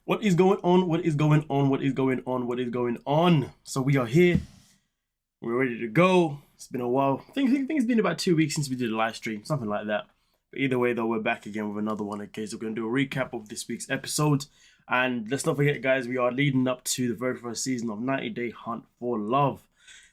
What is going on? What is going on? What is going on? What is going on? So we are here. We're ready to go. It's been a while. I think it's been about 2 weeks since we did a live stream, something like that. But either way, though, we're back again with another one. Okay, so we're going to do a recap of this week's episode. And let's not forget, guys, we are leading up to the very first season of 90 Day Hunt for Love,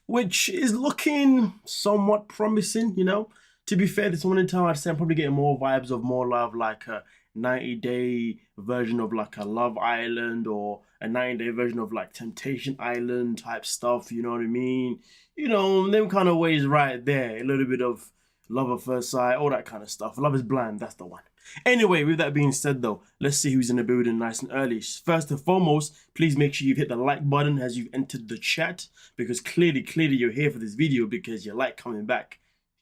which is looking somewhat promising, you know. To be fair, this one in time, I'd say I'm probably getting more vibes of more love, like a 90-day version of like a Love Island, or a 90-day version of like Temptation Island type stuff, you know what I mean? You know, them kind of ways right there. A little bit of love at first sight, all that kind of stuff. Love is blind, that's the one. Anyway, with that being said though, let's see who's in the building nice and early. First and foremost, please make sure you've hit the like button as you've entered the chat, because clearly you're here for this video because you like coming back.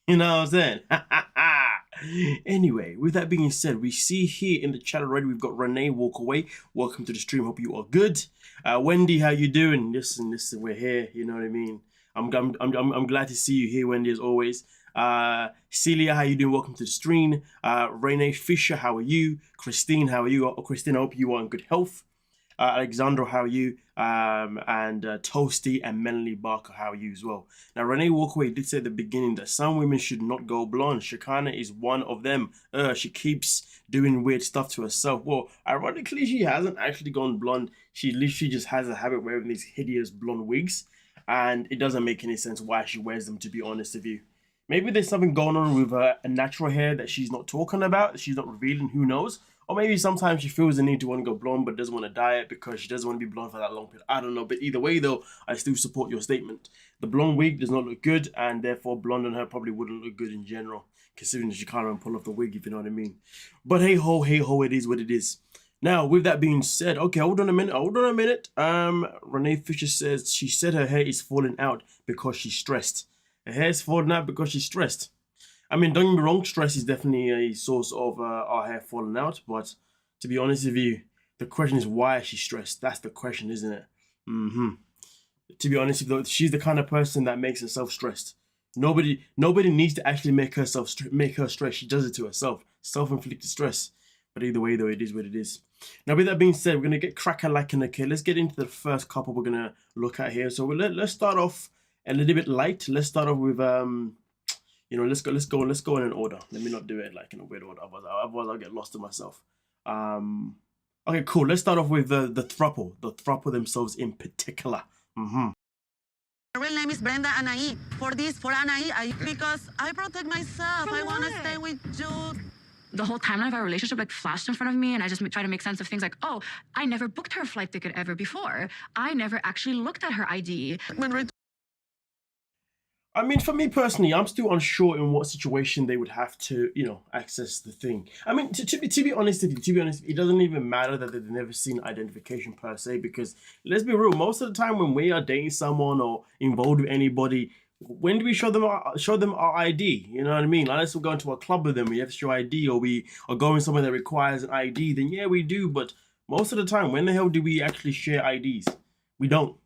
You know what I'm saying? Anyway, with that being said, we see here in the chat already, we've got Renee Walk Away. Welcome to the stream. Hope you are good. Wendy, how you doing? Listen, we're here. You know what I mean? I'm glad to see you here, Wendy, as always. Celia, how you doing? Welcome to the stream. Renee Fisher, how are you? Christine, how are you? Christine, I hope you are in good health. Alexandra, how are you? And Toasty and Melanie Barker, how are you as well? Now, Renee Walkaway did say at the beginning that some women should not go blonde. Shakana is one of them. She keeps doing weird stuff to herself. Well, ironically, she hasn't actually gone blonde. She literally just has a habit of wearing these hideous blonde wigs, and it doesn't make any sense why she wears them, to be honest with you. Maybe there's something going on with her natural hair that she's not talking about, that she's not revealing, who knows? Or maybe sometimes she feels the need to want to go blonde but doesn't want to dye it because she doesn't want to be blonde for that long period. I don't know, but either way though, I still support your statement. The blonde wig does not look good, and therefore blonde on her probably wouldn't look good in general, considering that she can't even pull off the wig, if you know what I mean. But hey ho, it is what it is. Now, with that being said, okay, hold on a minute. Renee Fisher says she said her hair is falling out because she's stressed. Her hair is falling out because she's stressed. I mean, don't get me wrong, stress is definitely a source of our hair falling out, but to be honest with you, the question is why is she stressed? That's the question, isn't it? To be honest with you, she's the kind of person that makes herself stressed. Nobody needs to actually make her stressed. She does it to herself. Self-inflicted stress. But either way, though, it is what it is. Now, with that being said, we're going to get crack-a-lacking. Okay, let's get into the first couple we're going to look at here. So let's start off a little bit light. Let's start off with you know, let's go in an order. Let me not do it like in a weird order, otherwise I'll get lost in myself. Okay, cool. Let's start off with the throuple themselves in particular. My real name is Brenda and Amani. For Anai, because I protect myself. I want to stay with you. The whole timeline of our relationship like flashed in front of me, and I just try to make sense of things like, oh, I never booked her a flight ticket ever before. I never actually looked at her ID. I mean, for me personally, I'm still unsure in what situation they would have to, you know, access the thing. I mean, to be honest with you, it doesn't even matter that they've never seen identification per se, because let's be real, most of the time when we are dating someone or involved with anybody, when do we show them our ID? You know what I mean? Unless we're going to a club with them, we have to show ID, or we are going somewhere that requires an ID, then yeah, we do. But most of the time, when the hell do we actually share IDs? We don't.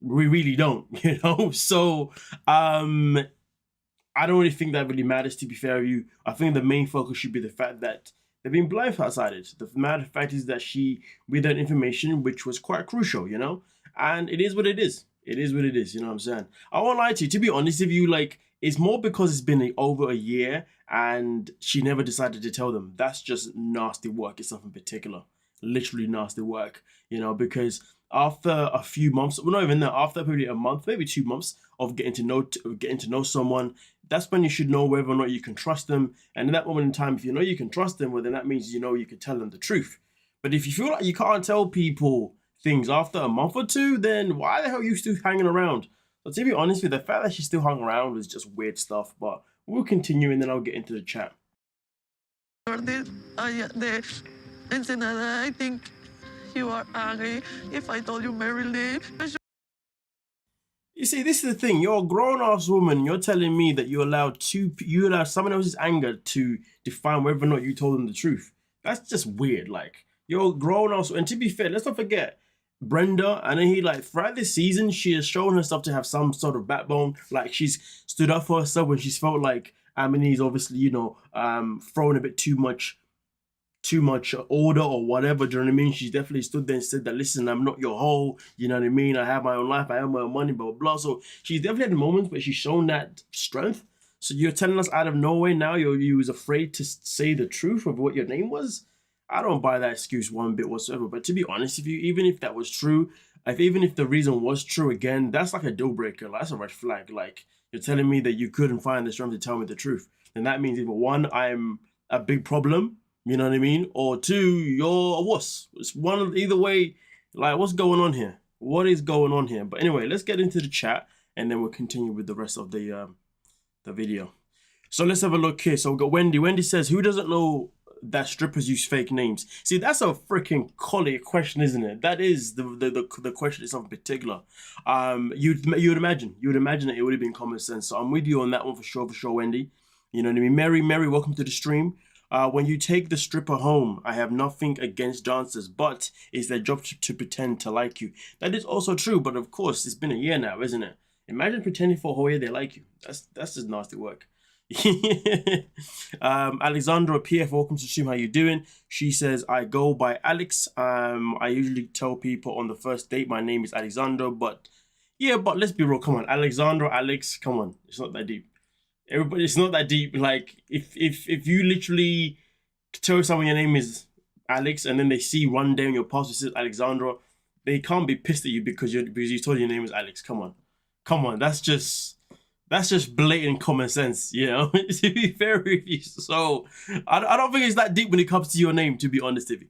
We really don't, you know? So, I don't really think that really matters, to be fair with you. I think the main focus should be the fact that they've been blindsided. The matter of fact is that she, with that information, which was quite crucial, you know? And it is what it is. It is what it is, you know what I'm saying? I won't lie to you. To be honest with you, like, it's more because it's been over a year and she never decided to tell them. That's just nasty work itself in particular. Literally nasty work, you know, because after a few months, well, not even that, after probably a month, maybe 2 months of getting to know someone, that's when you should know whether or not you can trust them. And in that moment in time, if you know you can trust them, well, then that means you know you can tell them the truth. But if you feel like you can't tell people things after a month or two, then why the hell are you still hanging around? So to be honest with you, the fact that she still hung around was just weird stuff. But we'll continue and then I'll get into the chat. Ensenada, I think you are angry if I told you my real name. You see, this is the thing. You're a grown-ass woman. You're telling me that you allow someone else's anger to define whether or not you told them the truth. That's just weird. Like, you're a grown-ass, and to be fair, let's not forget Brenda. And then throughout this season, she has shown herself to have some sort of backbone. Like, she's stood up for herself when she's felt like Amani's obviously, you know, thrown a bit too much too much order or whatever. Do you know what I mean? She definitely stood there and said that, listen, I'm not your hoe. You know what I mean? I have my own life. I have my own money, blah, blah, blah. So she's definitely had moments where she's shown that strength. So you're telling us out of nowhere now you was afraid to say the truth of what your name was? I don't buy that excuse one bit whatsoever. But to be honest with you, even if that was true, even if the reason was true, again, that's like a deal breaker. That's a red flag. Like, you're telling me that you couldn't find the strength to tell me the truth. And that means either one, I'm a big problem, you know what I mean? Or two, you're a wuss. It's one, either way, like, what's going on here? What is going on here? But anyway, let's get into the chat and then we'll continue with the rest of the video. So let's have a look here. So we've got Wendy. Wendy says, who doesn't know that strippers use fake names? See, that's a freaking quality question, isn't it? That is the question itself in particular. You'd imagine that it would have been common sense. So I'm with you on that one for sure, Wendy. You know what I mean? Mary, welcome to the stream. When you take the stripper home, I have nothing against dancers, but it's their job to pretend to like you. That is also true, but of course, it's been a year now, isn't it? Imagine pretending for a whole year they like you. That's just nasty work. Alexandra PF, welcome to the stream. How you doing? She says, I go by Alex. I usually tell people on the first date my name is Alexandra, but yeah, but let's be real. Come on, Alexandra, Alex, come on. It's not that deep. Everybody, it's not that deep. Like, if you literally tell someone your name is Alex and then they see one day on your passport it says Alexandra, they can't be pissed at you because you told your name is Alex. Come on, that's just blatant common sense, you know. To be fair with you, so I don't think it's that deep when it comes to your name, to be honest with you.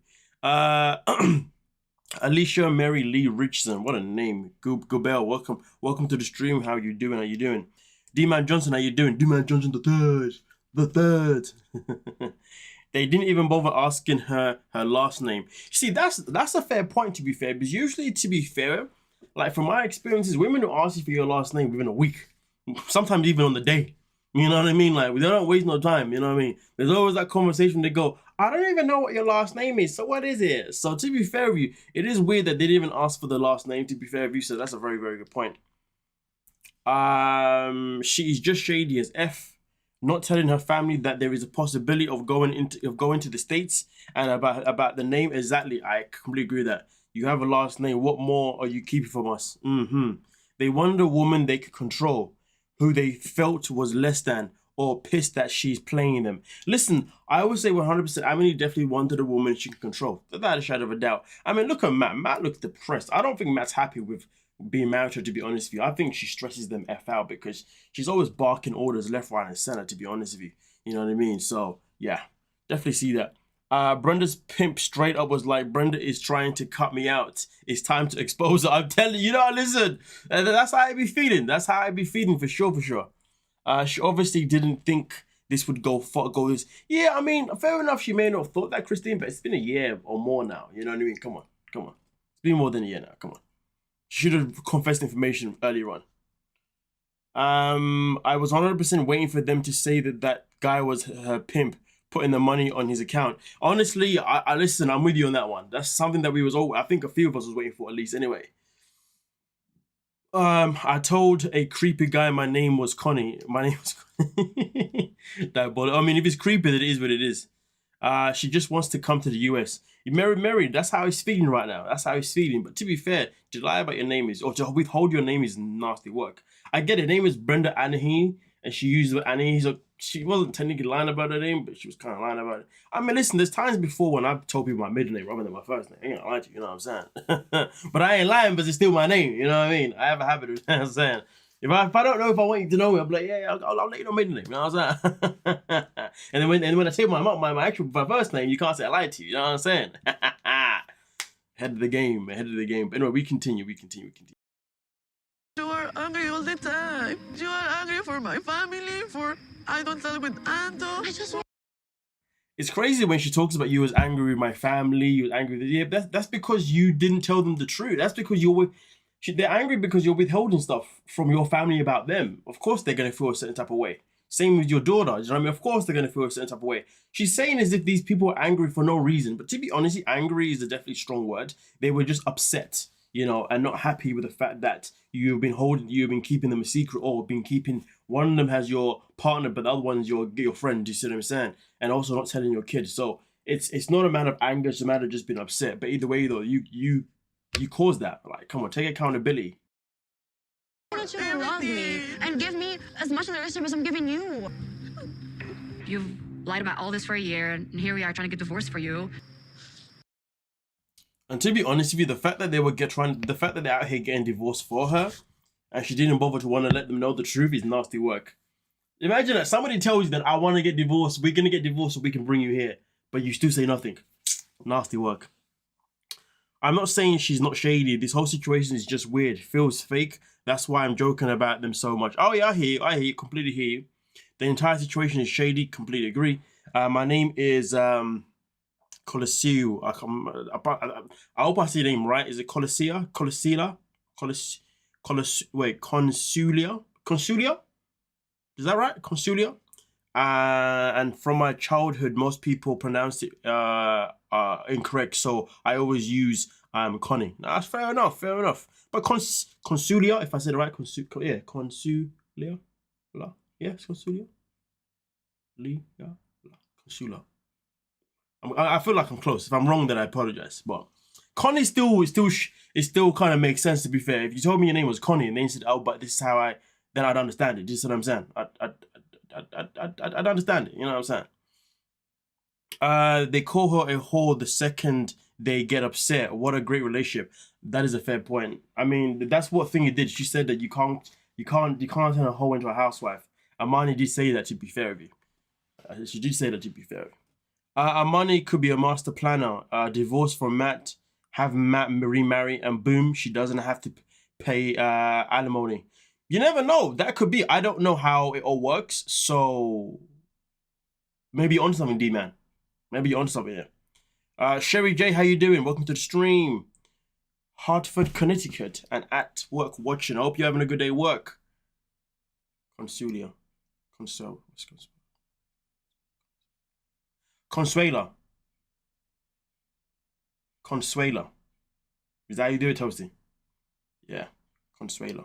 Alicia Mary Lee Richardson, what a name. Gobel, welcome to the stream. How you doing? D-Man Johnson, how you doing? D-Man Johnson the third. They didn't even bother asking her last name. See, that's a fair point, to be fair, because usually, to be fair, like from my experiences, women will ask you for your last name within a week, sometimes even on the day. You know what I mean? Like, we don't waste no time, you know what I mean? There's always that conversation they go, I don't even know what your last name is, so what is it? So to be fair with you, it is weird that they didn't even ask for the last name, to be fair with you, so that's a very, very good point. She is just shady as F, not telling her family that there is a possibility of going to the States, and about the name. Exactly, I completely agree with that. You have a last name, what more are you keeping from us? They wanted a woman they could control, who they felt was less than, or pissed that she's playing them. Listen, I would say 100%, Amani definitely wanted a woman she could control, without a shadow of a doubt. I mean, look at Matt. Matt looks depressed. I don't think Matt's happy with being married to her, to be honest with you. I think she stresses them F out because she's always barking orders left, right, and center, to be honest with you. You know what I mean? So, yeah, definitely see that. Brenda's pimp straight up was like, Brenda is trying to cut me out. It's time to expose her. I'm telling you, you know, listen, that's how I be feeling. That's how I be feeling for sure. She obviously didn't think this would go this. Yeah, I mean, fair enough, she may not have thought that, Christine, but it's been a year or more now. You know what I mean? Come on. It's been more than a year now. Come on. She should have confessed information earlier on. I was 100% waiting for them to say that guy was her pimp, putting the money on his account. Honestly, I listen, I'm with you on that one. That's something that we was all, I think a few of us was waiting for at least anyway. I told a creepy guy my name was Connie. My name was Connie. Diabolical. I mean, if it's creepy, then it is what it is. She just wants to come to the US. You married. That's how he's feeling right now. That's how he's feeling. But to be fair, to lie about your name or to withhold your name is nasty work. I get it. Her name is Brenda and Amani, and she used Annie. So she wasn't technically lying about her name, but she was kind of lying about it. I mean, listen, there's times before when I've told people my middle name rather than my first name. I ain't gonna lie to you, you know what I'm saying? But I ain't lying, but it's still my name, you know what I mean? I have a habit of, you know what I'm saying? If I don't know if I want you to know me, I'll be like, yeah, I'll let you know my middle name, you know what I'm saying? and when I say my actual first name, you can't say I lied to you, you know what I'm saying? Ahead of the game. But anyway, we continue. You are angry all the time. You are angry for my family, I don't tell with Anto. It's crazy when she talks about you was angry with my family, you was angry with, yeah, that's because you didn't tell them the truth. That's because they're angry because you're withholding stuff from your family about them. Of course they're going to feel a certain type of way. Same with your daughter, you know what I mean? Of course they're going to feel a certain type of way. She's saying as if these people are angry for no reason. But to be honest, angry is a definitely strong word. They were just upset, you know, and not happy with the fact that you've been keeping them a secret, or been keeping, one of them has your partner, but the other one's your friend, you see what I'm saying? And also not telling your kids. So it's not a matter of anger, it's a matter of just being upset. But either way, though, you caused that. Like, come on, take accountability. I want you to love me and give me as much of the relationship as I'm giving you. You've lied about all this for a year, and here we are trying to get divorced for you. And to be honest with you, the fact that they're out here getting divorced for her, and she didn't bother to want to let them know the truth is nasty work. Imagine that somebody tells you that I want to get divorced, we're gonna get divorced so we can bring you here, but you still say nothing. Nasty work. I'm not saying she's not shady. This whole situation is just weird. Feels fake. That's why I'm joking about them so much. Oh yeah, I hear you, completely hear you. The entire situation is shady, completely agree. My name is Coliseum. I hope I say your name right. Is it Coliseum? Consulia? Consulia? Is that right? Consulia? And from my childhood, most people pronounce it incorrect, so I always use Connie. That's fair enough, But Consulia, if I said it right, Consulia? Yes, Consulia? Consulia. I feel like I'm close. If I'm wrong, then I apologize. But Connie still kind of makes sense, to be fair. If you told me your name was Connie and then you said, oh, but this is how then I'd understand it. Do you see what I'm saying? I'd understand it. You know what I'm saying? They call her a whore the second they get upset. What a great relationship. That is a fair point. I mean, that's what thing you did. She said that you can't turn a hoe into a housewife. Amani did say that, to be fair with you. She did say that, to be fair. Amani could be a master planner. Divorce from Matt, have Matt remarry, and boom, she doesn't have to pay alimony. You never know. That could be. I don't know how it all works. So maybe you're onto something, D-man. Maybe you're onto something here. Sherry J, how you doing? Welcome to the stream. Hartford, Connecticut, and at work watching. I hope you're having a good day at work. Consuela. Consuela. Is that how you do it, Toasty? Yeah, Consuela.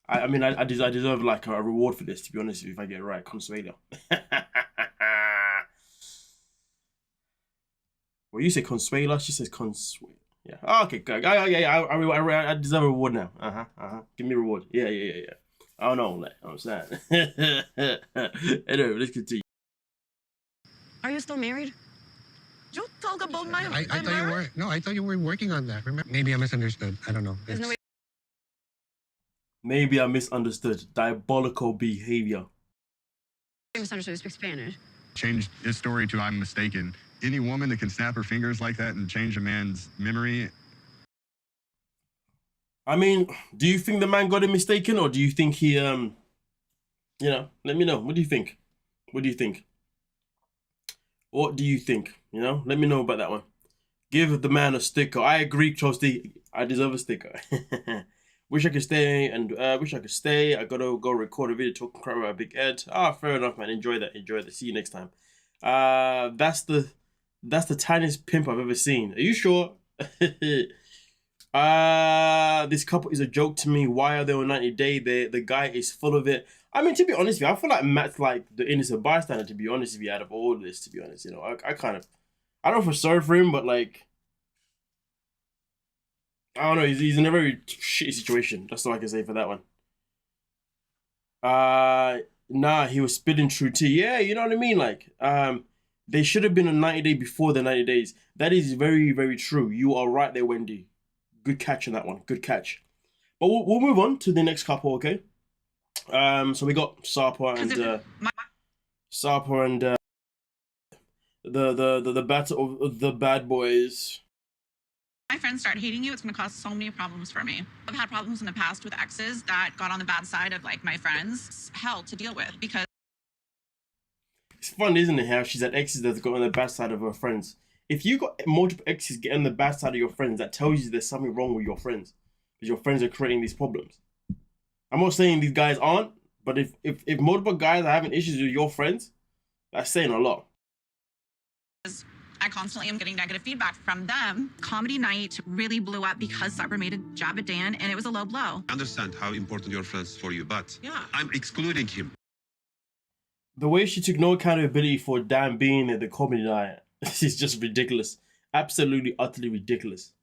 I mean, I deserve like a reward for this, to be honest with you, if I get it right. Consuela. Well, you say Consuela, she says Consuela. Yeah. Oh, okay, good. I deserve a reward now. Give me a reward. Yeah. I don't know, like, I'm saying. Anyway, let's continue. Are you still married? You talk about my... I thought you were... No, I thought you were working on that. Remember? Maybe I misunderstood. I don't know. There's no way. Maybe I misunderstood. Diabolical behavior. I misunderstood. You speak Spanish. Changed his story to I'm mistaken. Any woman that can snap her fingers like that and change a man's memory. I mean, do you think the man got it mistaken, or do you think he, you know, let me know. What do you think? What do you think? What do you think? You know, let me know about that one. Give the man a sticker. I agree, Toasty. I deserve a sticker. Wish I could stay and wish I could stay. I gotta go record a video talking crap about Big Ed. Fair enough, man. Enjoy that. See you next time. That's the tiniest pimp I've ever seen. Are you sure? This couple is a joke to me. Why are they on 90 Day? The guy is full of it. I mean, to be honest with you, I feel like Matt's like the innocent bystander, to be honest with you, out of all of this, to be honest. You know, I don't know if I'm sorry for him, but like, I don't know, he's in a very shitty situation. That's all I can say for that one. Nah, he was spitting true tea. Yeah, you know what I mean? Like, they should have been on 90 Day before the 90 days. That is very, very true. You are right there, Wendy. Good catch on that one. Good catch. But we'll move on to the next couple, okay? So we got Sarper and the battle of the bad boys. My friends start hating you, it's going to cause so many problems for me. I've had problems in the past with exes that got on the bad side of like my friends. It's hell to deal with because it's fun, isn't it, how she's at exes that got on the bad side of her friends. If you got multiple exes getting on the bad side of your friends, that tells you there's something wrong with your friends. Because your friends are creating these problems. I'm not saying these guys aren't, but if multiple guys are having issues with your friends, that's saying a lot. I constantly am getting negative feedback from them. Comedy night really blew up because Sappa made a jab at Dan, and it was a low blow. I understand how important your friends for you, but yeah, I'm excluding him. The way she took no accountability for Dan being at the comedy night is just ridiculous. Absolutely, utterly ridiculous.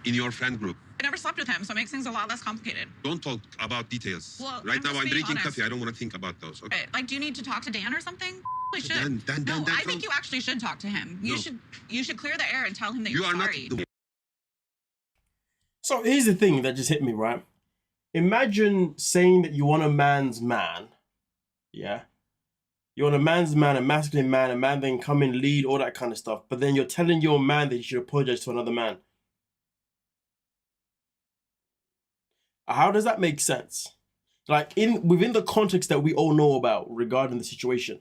In your friend group. I never slept with him, so it makes things a lot less complicated. Don't talk about details. Well, right I'm now just I'm being drinking honest. coffee. I don't want to think about those. Okay. Like, do you need to talk to Dan or something? We should. Dan, no, I think you actually should talk to him. You No. should clear the air and tell him that You you're are not sorry. the So here's the thing that just hit me, right? Imagine saying that you want a man's man, yeah? You want a man's man, a masculine man, a man that can come in, lead, all that kind of stuff. But then you're telling your man that he should apologize to another man. How does that make sense? Like within the context that we all know about regarding the situation,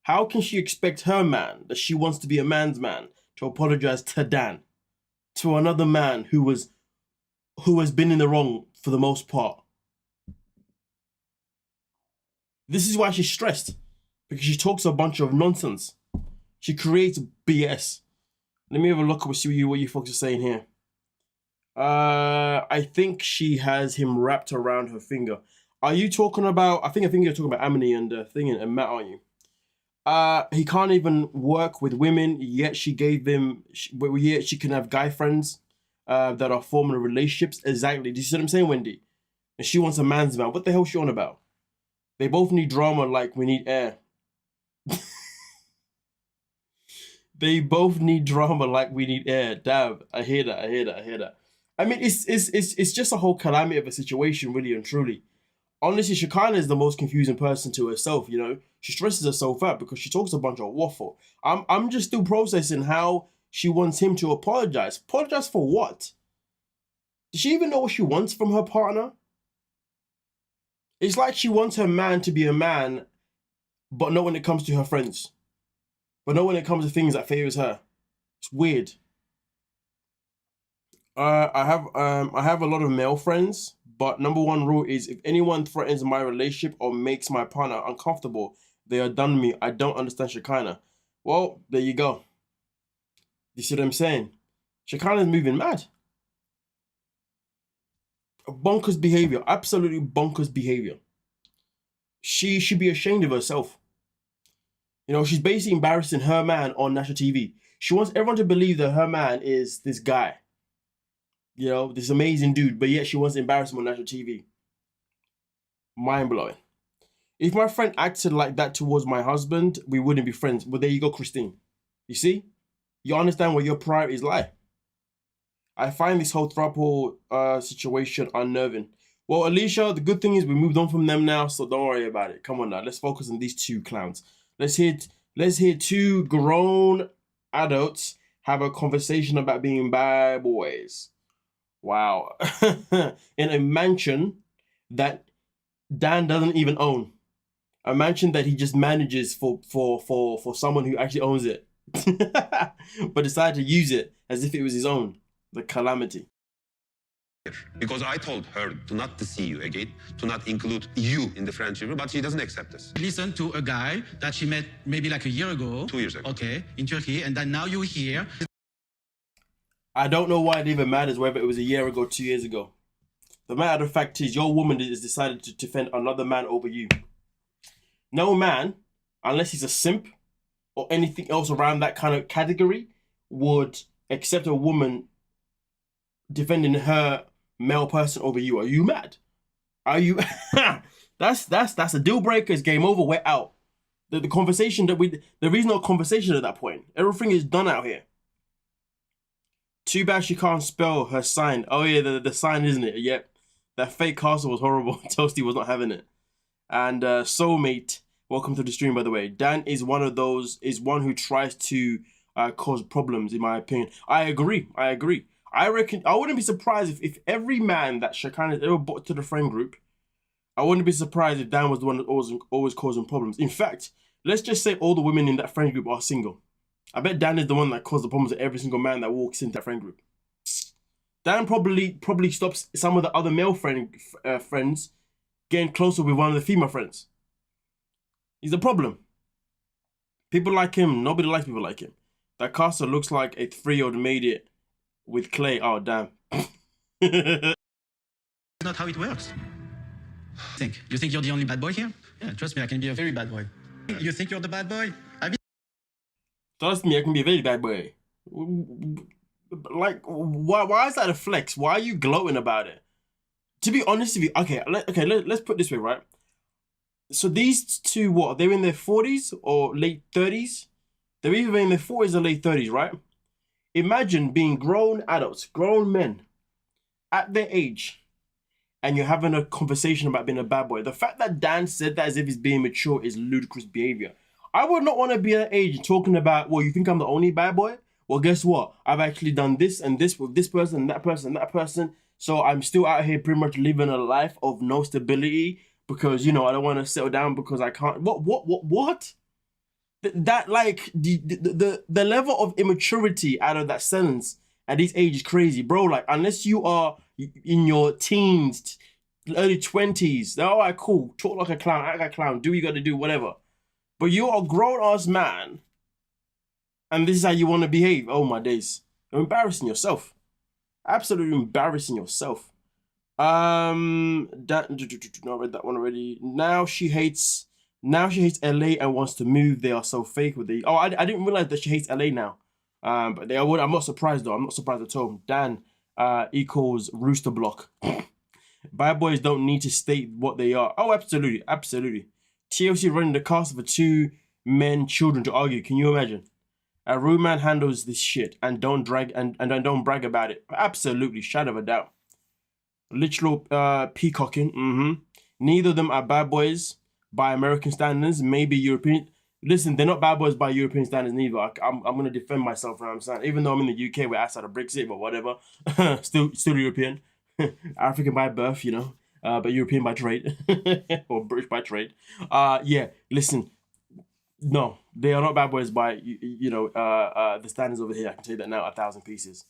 how can she expect her man, that she wants to be a man's man, to apologize to Dan, to another man who has been in the wrong for the most part? This is why she's stressed, because she talks a bunch of nonsense. She creates BS. Let me have a look and see what you folks are saying here. I think she has him wrapped around her finger. Are you talking about? I think you're talking about Amani and and Matt, aren't you? He can't even work with women, yet she gave him. Yet she can have guy friends that are forming relationships. Exactly. Do you see what I'm saying, Wendy? And she wants a man's man. What the hell is she on about? They both need drama like we need air. They both need drama like we need air. Damn, I hear that. I mean, it's just a whole calamity of a situation, really and truly. Honestly, Shekinah is the most confusing person to herself, you know. She stresses herself out because she talks a bunch of waffle. I'm just still processing how she wants him to apologize. Apologize for what? Does she even know what she wants from her partner? It's like she wants her man to be a man, but not when it comes to her friends. But not when it comes to things that favors her. It's weird. I have a lot of male friends, but number one rule is if anyone threatens my relationship or makes my partner uncomfortable, they are done with me. I don't understand Shekinah. Well, there you go. You see what I'm saying? Shekinah is moving mad. Bonkers behavior. Absolutely bonkers behavior. She should be ashamed of herself. You know, she's basically embarrassing her man on national TV. She wants everyone to believe that her man is this guy. You know, this amazing dude, but yet she wants to embarrass him on national TV. Mind-blowing. If my friend acted like that towards my husband, we wouldn't be friends. But there you go, Christine. You see? You understand where your priorities lie. I find this whole throuple situation unnerving. Well, Alicia, the good thing is we moved on from them now, so don't worry about it. Come on now, let's focus on these two clowns. Let's hear two grown adults have a conversation about being bad boys. Wow. In a mansion that Dan doesn't even own. A mansion that he just manages for someone who actually owns it. But decided to use it as if it was his own. The calamity. Because I told her to not to see you again, to not include you in the friendship, but she doesn't accept this. Listen to a guy that she met maybe like a year ago. 2 years ago. Okay, in Turkey, and then now you're here. I don't know why it even matters whether it was a year ago, 2 years ago. The matter of fact is your woman has decided to defend another man over you. No man, unless he's a simp or anything else around that kind of category, would accept a woman defending her male person over you. Are you mad? Are you? That's a deal breaker. It's game over. We're out. The conversation there is no conversation at that point. Everything is done out here. Too bad she can't spell her sign. Oh yeah, the sign, isn't it? Yep. That fake castle was horrible. Toasty was not having it. And soulmate, welcome to the stream, by the way. Dan is one who tries to cause problems, in my opinion. I agree. I reckon I wouldn't be surprised if every man that Shekinah ever brought to the friend group, I wouldn't be surprised if Dan was the one that always causing problems. In fact, let's just say all the women in that friend group are single. I bet Dan is the one that caused the problems to every single man that walks into that friend group. Dan probably stops some of the other male friends getting closer with one of the female friends. He's the problem. People like him. Nobody likes people like him. That caster looks like a 3-year-old made it with clay. Oh, damn. It's not how it works. You think you're the only bad boy here? Yeah, trust me, I can be a very bad boy. You think you're the bad boy? Trust me, I can be a very bad boy. Like, why is that a flex? Why are you gloating about it? To be honest with you, let's put it this way, right? So these two, what, they're in their 40s or late 30s? They're either in their 40s or late 30s, right? Imagine being grown adults, grown men, at their age, and you're having a conversation about being a bad boy. The fact that Dan said that as if he's being mature is ludicrous behavior. I would not want to be at that age talking about, well, you think I'm the only bad boy? Well, guess what? I've actually done this and this with this person, that person, that person. So I'm still out here pretty much living a life of no stability because, you know, I don't want to settle down because I can't. What? That, like, the level of immaturity out of that sentence at this age is crazy, bro. Like, unless you are in your teens, early 20s, all right, cool. Talk like a clown, act like a clown, do what you got to do, whatever. But you're a grown-ass man, and this is how you want to behave. Oh, my days. You're embarrassing yourself. Absolutely embarrassing yourself. I read that one already. Now she hates LA and wants to move. They are so fake with the. Oh, I didn't realize that she hates LA now. But they would. I'm not surprised though. I'm not surprised at all. Dan equals rooster block. Bad boys don't need to state what they are. Oh, absolutely, absolutely. TLC running the cast for 2 men, children to argue. Can you imagine? A real man handles this shit and don't drag and don't brag about it. Absolutely, shadow of a doubt. Literal peacocking. Neither of them are bad boys by American standards. Maybe European. Listen, they're not bad boys by European standards neither. I'm gonna defend myself. I'm saying, even though I'm in the UK, we're outside of Brexit, but whatever. still European, African by birth, you know, but European by trade or British by trade. Yeah. Listen. No, they are not bad boys by the standards over here. I can tell you that now, 1,000 pieces.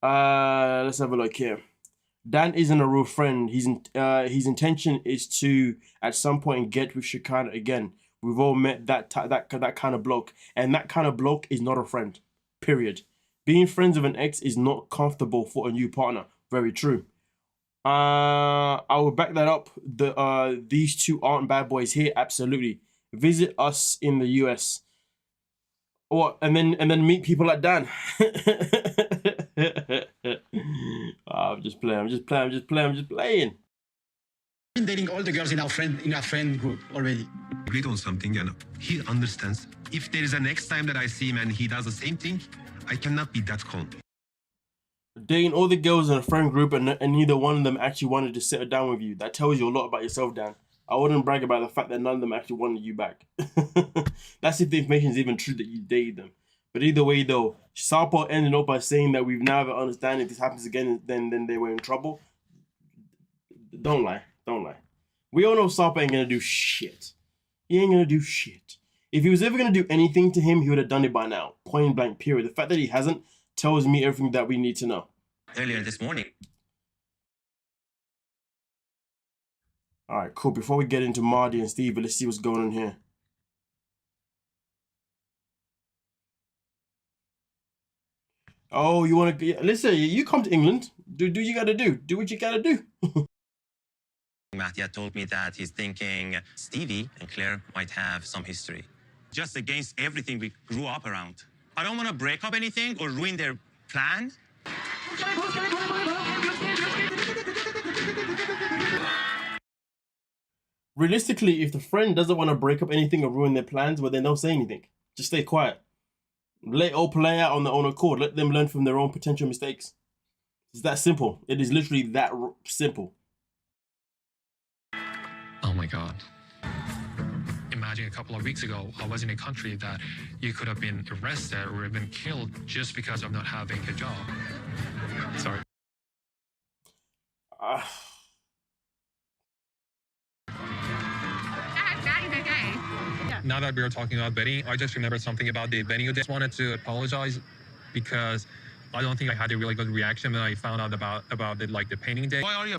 Let's have a look here. Dan isn't a real friend. His intention is to at some point get with Shekinah again. We've all met that kind of bloke, and that kind of bloke is not a friend. Period. Being friends with an ex is not comfortable for a new partner. Very true. I will back that up. These two aren't bad boys here. Absolutely. Visit us in the US, and then meet people like Dan. I'm just playing. I've been dating all the girls in our friend group already. Agreed on something, and he understands. If there is a next time that I see him and he does the same thing, I cannot be that calm. Dating all the girls in a friend group, and neither one of them actually wanted to settle down with you. That tells you a lot about yourself, Dan. I wouldn't brag about the fact that none of them actually wanted you back. That's if the information is even true that you dated them. But either way, though, Sarper ended up by saying that we've now understand if this happens again, then they were in trouble. Don't lie. We all know Sappa ain't gonna do shit. He ain't gonna do shit. If he was ever gonna do anything to him, he would have done it by now. Point blank, period. The fact that he hasn't tells me everything that we need to know. Earlier this morning. Alright, cool. Before we get into Marty and Stephen, let's see what's going on here. Oh, you wanna listen, you come to England. Do you gotta do. Do what you gotta do. Mahdi had told me that he's thinking Stevie and Claire might have some history. Just against everything we grew up around. I don't want to break up anything or ruin their plans. Realistically, if the friend doesn't want to break up anything or ruin their plans, well, then don't say anything. Just stay quiet. Let it all play out on their own accord. Let them learn from their own potential mistakes. It's that simple. It is literally that simple. Oh my God. Imagine a couple of weeks ago, I was in a country that you could have been arrested or even killed just because of not having a job. Sorry. Now that we are talking about Betty, I just remembered something about the venue. Just wanted to apologize because I don't think I had a really good reaction when I found out about the painting day. Why are you?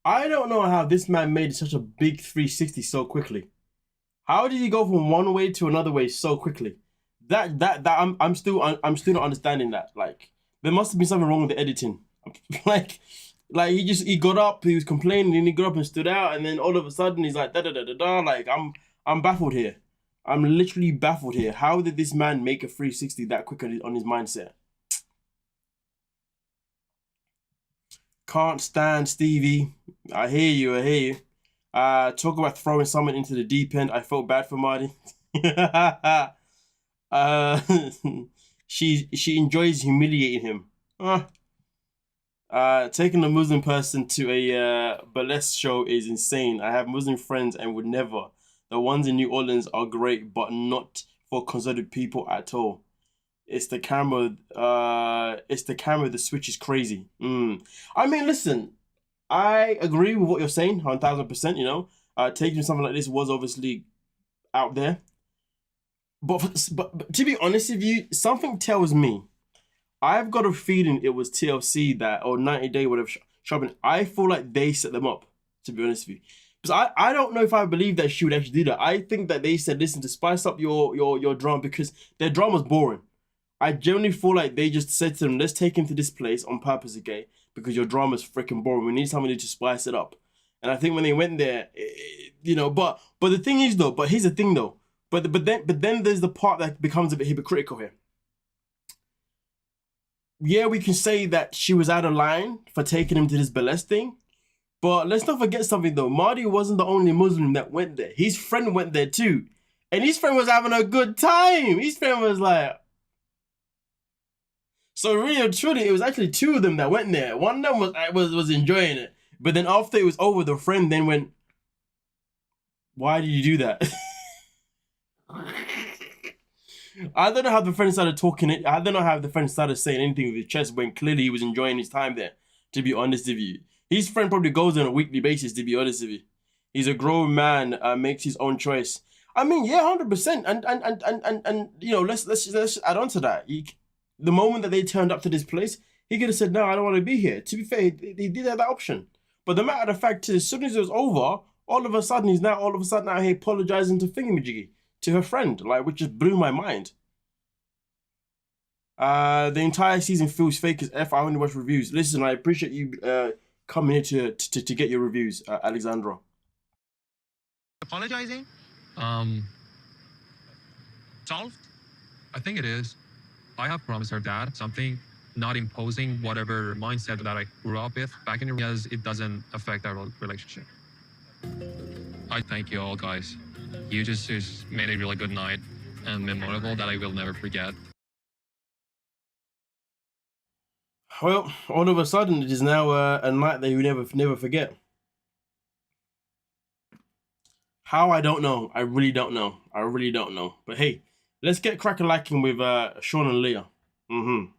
I don't know how this man made such a big 360 so quickly. How did he go from one way to another way so quickly? I'm still not understanding that. Like, there must have been something wrong with the editing. Like, Like he got up, he was complaining, and he got up and stood out, and then all of a sudden he's like da da da da da. Like I'm baffled here. I'm literally baffled here. How did this man make a 360 that quick on his mindset? Can't stand Stevie. I hear you. I hear you. Talk about throwing someone into the deep end. I felt bad for Marty. She enjoys humiliating him. Taking a Muslim person to a burlesque show is insane. I have Muslim friends and would never. The ones in New Orleans are great, but not for conservative people at all. It's the camera. The switch is crazy. I mean, listen. I agree with what you're saying, 1000%. You know, taking something like this was obviously out there. But to be honest with you, something tells me, I've got a feeling it was TLC that, or 90 Day whatever shopping. I feel like they set them up, to be honest with you. Because I don't know if I believe that she would actually do that. I think that they said, listen, to spice up your drama, because their drama's boring. I generally feel like they just said to them, let's take him to this place on purpose, okay? Because your drama's freaking boring. We need somebody to spice it up. And I think when they went there, you know, but the thing is though, but here's the thing though. But then there's the part that becomes a bit hypocritical here. Yeah, we can say that she was out of line for taking him to this burlesque thing. But let's not forget something though. Marty wasn't the only Muslim that went there. His friend went there too. And his friend was having a good time. His friend was like... So really and truly, it was actually two of them that went there. One of them was enjoying it. But then after it was over, the friend then went, why did you do that? I don't know how the friend started talking it. I don't know how the friend started saying anything with his chest when clearly he was enjoying his time there, to be honest with you. His friend probably goes on a weekly basis, to be honest with you. He's a grown man, makes his own choice. I mean, yeah, 100%. And you know, let's add on to that. The moment that they turned up to this place, he could have said, no, I don't want to be here. To be fair, he did have that option. But the matter of the fact is, as soon as it was over, all of a sudden he's now out here apologizing to Thingamajiggy, to her friend, like, which just blew my mind. The entire season feels fake as F. I only watch reviews. Listen, I appreciate you coming here to get your reviews, Alexandra. Apologizing? Solved? I think it is. I have promised her dad something, not imposing whatever mindset that I grew up with back in the because it doesn't affect our relationship. I thank you all, guys. You just made a really good night and memorable that I will never forget. Well, all of a sudden, it is now a night that you never forget. How, I don't know. I really don't know. I really don't know. But hey, let's get crack-a-lacking with Sean and Leah.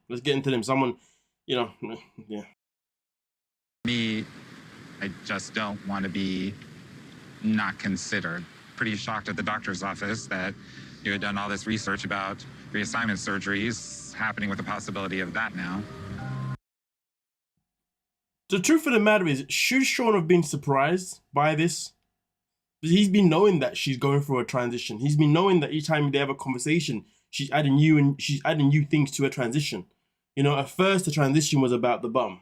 Let's get into them. Someone, you know, yeah. Me, I just don't want to be not considered. Pretty shocked at the doctor's office that you had done all this research about reassignment surgeries happening with the possibility of that now. The truth of the matter is, should Sean have been surprised by this? He's been knowing that she's going through a transition. He's been knowing that each time they have a conversation, she's adding new things to her transition. You know, at first the transition was about the bum.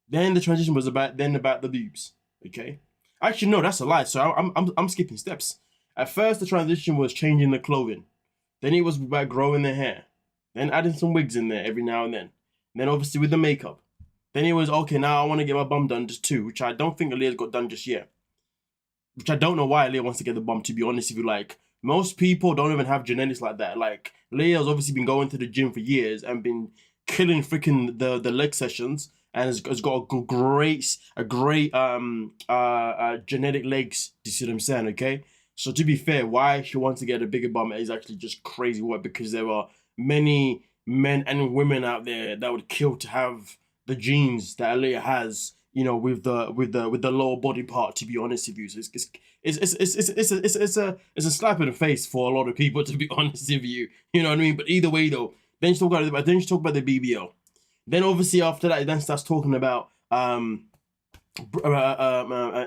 Then the transition was about the boobs. Okay? Actually, no, that's a lie. So I'm skipping steps. At first the transition was changing the clothing. Then it was about growing the hair. Then adding some wigs in there every now and then. And then obviously with the makeup. Then it was, okay, now I want to get my bum done just too, which I don't think Leah's got done just yet. Which I don't know why Leah wants to get the bum, to be honest with you. Like, most people don't even have genetics like that. Like, Leah's obviously been going to the gym for years and been killing freaking the leg sessions and has got a great genetic legs. Do you see what I'm saying, okay? So to be fair, why she wants to get a bigger bum is actually just crazy work, because there are many men and women out there that would kill to have the genes that Leah has, you know, with the lower body part, to be honest with you. So it's a slap in the face for a lot of people, to be honest with you. You know what I mean? But either way though, then she talk about the BBL. Then obviously after that, it then starts talking about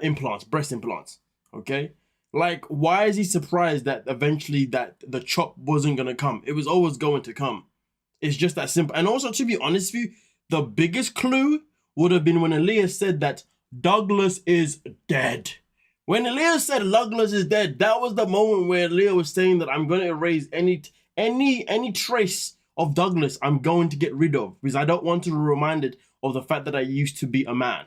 implants, breast implants. Okay? Like, why is he surprised that eventually that the chop wasn't gonna come? It was always going to come. It's just that simple. And also, to be honest with you, the biggest clue would have been when Leah said that Douglas is dead. When Leah said Douglas is dead, that was the moment where Leah was saying that I'm going to erase any trace of Douglas I'm going to get rid of, because I don't want to be reminded of the fact that I used to be a man,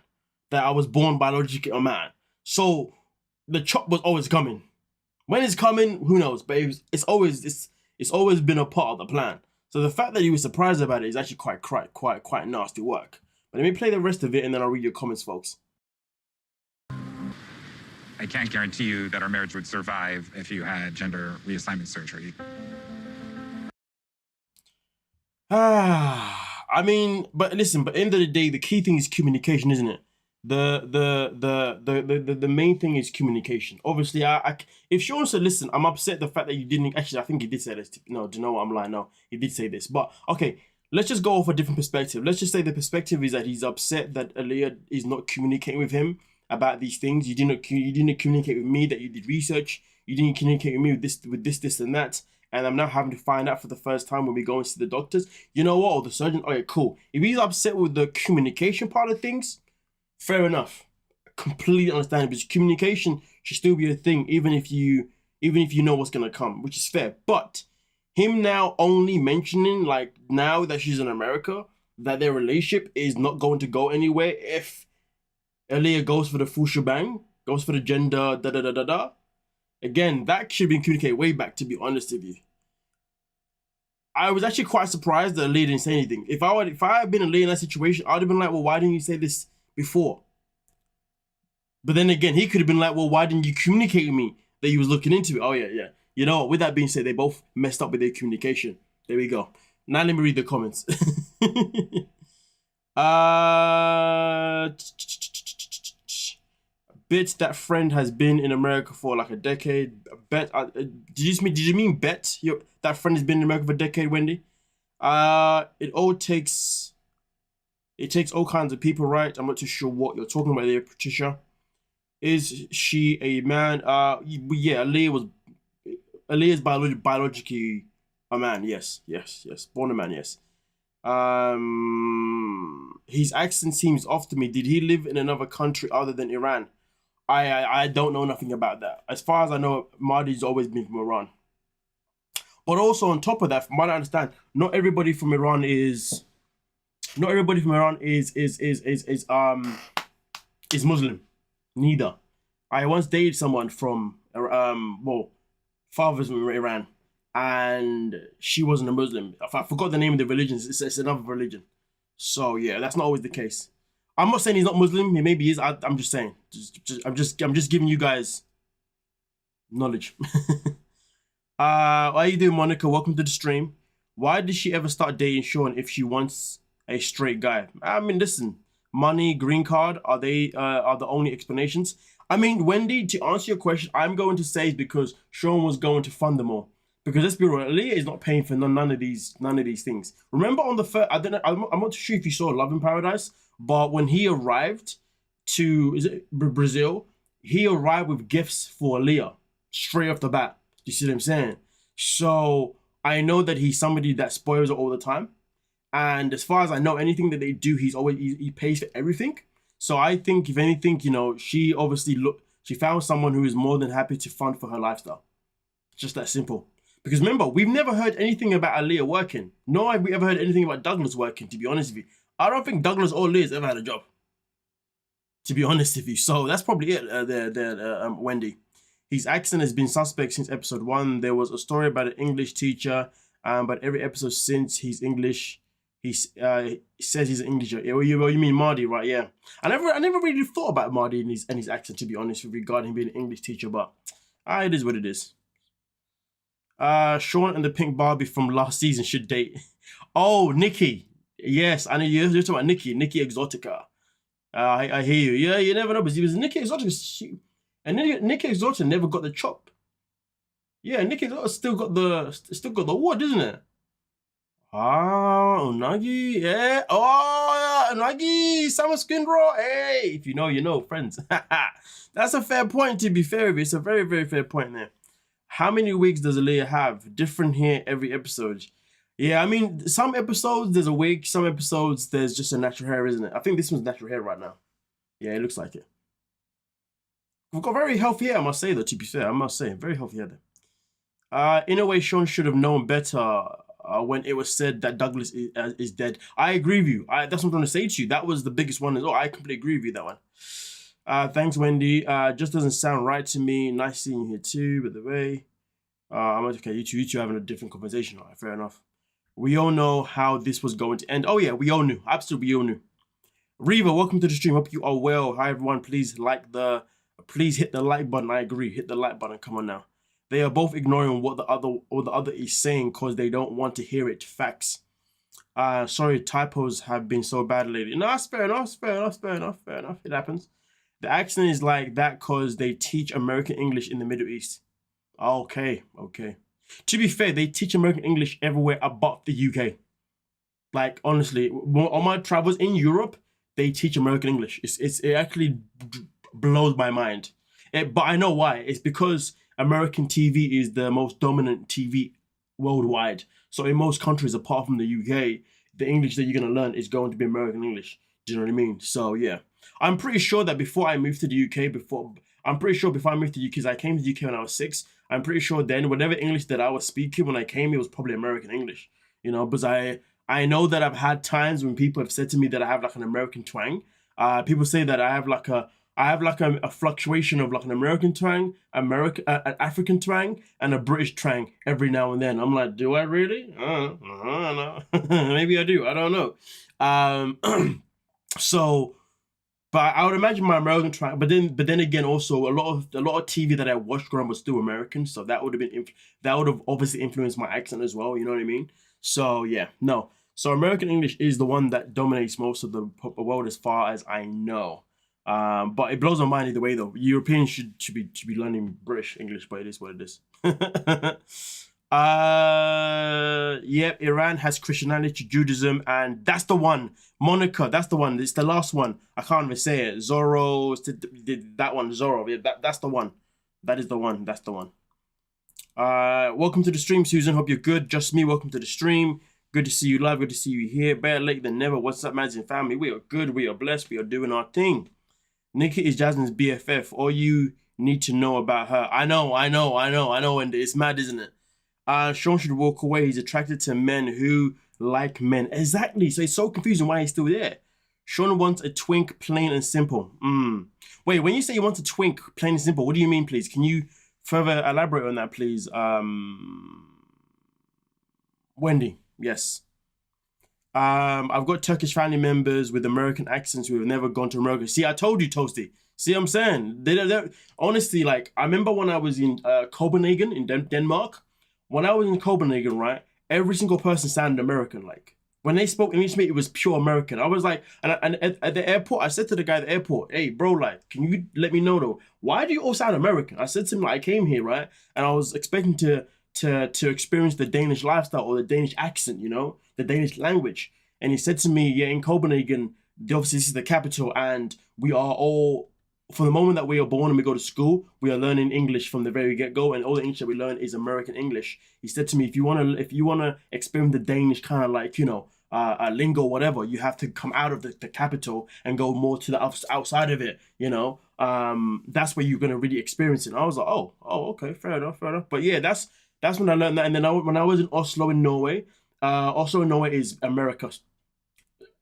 that I was born biologically a man. So the chop was always coming. When it's coming, who knows? But it's always been a part of the plan. So the fact that you were surprised about it is actually quite nasty work. But let me play the rest of it and then I'll read your comments, folks. I can't guarantee you that our marriage would survive if you had gender reassignment surgery. I mean, but listen, but at the end of the day, the key thing is communication, isn't it? The main thing is communication. Obviously, if Sean said, listen, I'm upset the fact that you didn't, actually, I think he did say this. No, do you know what, I'm lying? No, he did say this. But, okay, let's just go off a different perspective. Let's just say the perspective is that he's upset that Leah is not communicating with him about these things. You didn't communicate with me that you did research. You didn't communicate with me with this, and that. And I'm now having to find out for the first time when we go and see the doctors. You know what? Or the surgeon. Okay, cool. If he's upset with the communication part of things, fair enough. Completely understand, because communication should still be a thing, even if you know what's gonna come, which is fair. But him now only mentioning, like, now that she's in America, that their relationship is not going to go anywhere if Leah goes for the full shebang, goes for the gender da. Again, that should have been communicated way back, to be honest with you. I was actually quite surprised that Leah didn't say anything. If I had been a Leah in that situation, I'd have been like, well, why didn't you say this before? But then again, he could have been like, well, why didn't you communicate with me that you was looking into it? Oh, yeah. You know what? With that being said, they both messed up with their communication. There we go. Now let me read the comments. Bet that friend has been in America for like a decade. Bet, did you mean bet? That friend has been in America for a decade, Wendy? It takes all kinds of people, right? I'm not too sure what you're talking about there, Patricia. Is she a man? Yeah, Leah's biologically a man. Yes. Born a man, yes. His accent seems off to me. Did he live in another country other than Iran? I don't know nothing about that. As far as I know, Mahdi's always been from Iran. But also on top of that, from what I understand, not everybody from Iran is Muslim. Neither. I once dated someone from father's from Iran, and she wasn't a Muslim. I forgot the name of the religion. It's another religion. So yeah, that's not always the case. I'm not saying he's not Muslim. He maybe is. I'm just saying. I'm just giving you guys knowledge. How are you doing, Monica? Welcome to the stream. Why did she ever start dating Sean if she wants a straight guy? I mean, listen, money, green card, are the only explanations? I mean, Wendy, to answer your question, I'm going to say it's because Sean was going to fund them all. Because let's be real, Leah is not paying for none of these things. Remember on the first, I'm not too sure if you saw Love in Paradise, but when he arrived to Brazil, he arrived with gifts for Leah straight off the bat. You see what I'm saying? So I know that he's somebody that spoils her all the time, and as far as I know, anything that they do, he pays for everything. So I think if anything, you know, she found someone who is more than happy to fund for her lifestyle. Just that simple. Because remember, we've never heard anything about Leah working. Nor have we ever heard anything about Douglas working, to be honest with you. I don't think Douglas or Leah's ever had a job, to be honest with you. So that's probably it, Wendy. His accent has been suspect since episode 1. There was a story about an English teacher, but every episode since he's English, he says he's an English. You mean Mahdi, right? Yeah. I never really thought about Mahdi and his accent, to be honest, with regarding being an English teacher, but it is what it is. Sean and the pink Barbie from last season should date. Oh, Nikki. Yes, I know you're talking about Nikki Exotica. I hear you. Yeah, you never know, but it was Nikki Exotica. And Nikki Exotica never got the chop. Yeah, Nikki Exotica still got the award, isn't it? Unagi, yeah. Oh, Unagi, Summer Skinbro. Hey, if you know, you know, friends. That's a fair point, to be fair with you. It's a very, very fair point there. How many wigs does Leah have? Different here every episode. Yeah, I mean, some episodes there's a wig, some episodes there's just a natural hair, isn't it? I think this one's natural hair right now. Yeah, it looks like it. We've got very healthy hair, I must say, though, to be fair. I must say, very healthy hair there. In a way, Sean should have known better when it was said that Douglas is dead. I agree with you. That's what I'm trying to say to you. That was the biggest one as well. I completely agree with you, that one. Thanks, Wendy. Just doesn't sound right to me. Nice seeing you here too, by the way. I'm okay, you two having a different conversation. All right, fair enough. We all know how this was going to end. Oh yeah, we all knew. Absolutely, we all knew. Reva, welcome to the stream. Hope you are well. Hi everyone. Please hit the like button. I agree. Hit the like button. Come on now. They are both ignoring what the other is saying because they don't want to hear it. Facts. Sorry, typos have been so bad lately. No, that's fair enough. Fair enough. It happens. The accent is like that because they teach American English in the Middle East. Okay. To be fair, they teach American English everywhere but the UK. Like, honestly, on my travels in Europe, they teach American English. It actually blows my mind. But I know why. It's because American TV is the most dominant TV worldwide. So in most countries, apart from the UK, the English that you're going to learn is going to be American English. Do you know what I mean? So, yeah. I'm pretty sure that before I moved to the UK, before I moved to the UK, because I came to the UK when I was 6, I'm pretty sure then whatever English that I was speaking when I came, it was probably American English. You know, because I know that I've had times when people have said to me that I have like an American twang. People say that I have like a fluctuation of like an American twang, an African twang, and a British twang every now and then. I'm like, do I really? I don't know. Maybe I do. I don't know. So, but I would imagine my American twang. But then again, also a lot of TV that I watched growing up was still American. So that would have obviously influenced my accent as well. You know what I mean? So yeah, no. So American English is the one that dominates most of the world as far as I know. But it blows my mind either way though. Europeans should be learning British English, but it is what it is. Yep, Iran has Christianity, Judaism, and that's the one. Monica, that's the one. It's the last one. I can't even say it. Zorro, that one. Zorro. Yeah, that's the one. That is the one. That's the one. Welcome to the stream, Susan. Hope you're good. Just me. Welcome to the stream. Good to see you live. Good to see you here. Better late than never. What's up, Mads and family? We are good. We are blessed. We are doing our thing. Nikki is Jasmine's BFF. All you need to know about her. I know. And it's mad, isn't it? Sean should walk away. He's attracted to men who like men. Exactly. So it's so confusing why he's still there. Sean wants a twink, plain and simple. Wait, when you say you want a twink, plain and simple, what do you mean, please? Can you further elaborate on that, please? Wendy, yes. I've got Turkish family members with American accents who have never gone to America. See, I told you, Toasty. See what I'm saying? They're honestly, like, I remember when I was in Copenhagen in Denmark. When I was in Copenhagen, right, every single person sounded American. Like, when they spoke English to me, it was pure American. I was like, and at the airport, I said to the guy at the airport, hey, bro, like, can you let me know, though, why do you all sound American? I said to him, like, I came here, right, and I was expecting to experience the Danish lifestyle or the Danish accent, you know, the Danish language. And he said to me, yeah, in Copenhagen, obviously this is the capital, and we are all, from the moment that we are born and we go to school, we are learning English from the very get-go, and all the English that we learn is American English. He said to me, if you wanna experience the Danish kind of like, you know, lingo, whatever, you have to come out of the capital and go more to the outside of it, you know. That's where you're gonna really experience it. And I was like, oh, okay, fair enough. But yeah, that's when I learned that. And then when I was in Oslo in Norway, Oslo in Norway is America.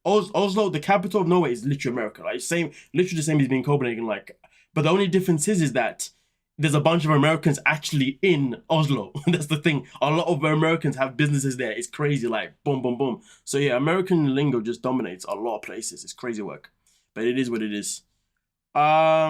Oslo, the capital of Norway, is literally America. Like literally the same as being Copenhagen. Like, but the only difference is that there's a bunch of Americans actually in Oslo. That's the thing. A lot of Americans have businesses there. It's crazy. Like, boom, boom, boom. So yeah, American lingo just dominates a lot of places. It's crazy work, but it is what it is. I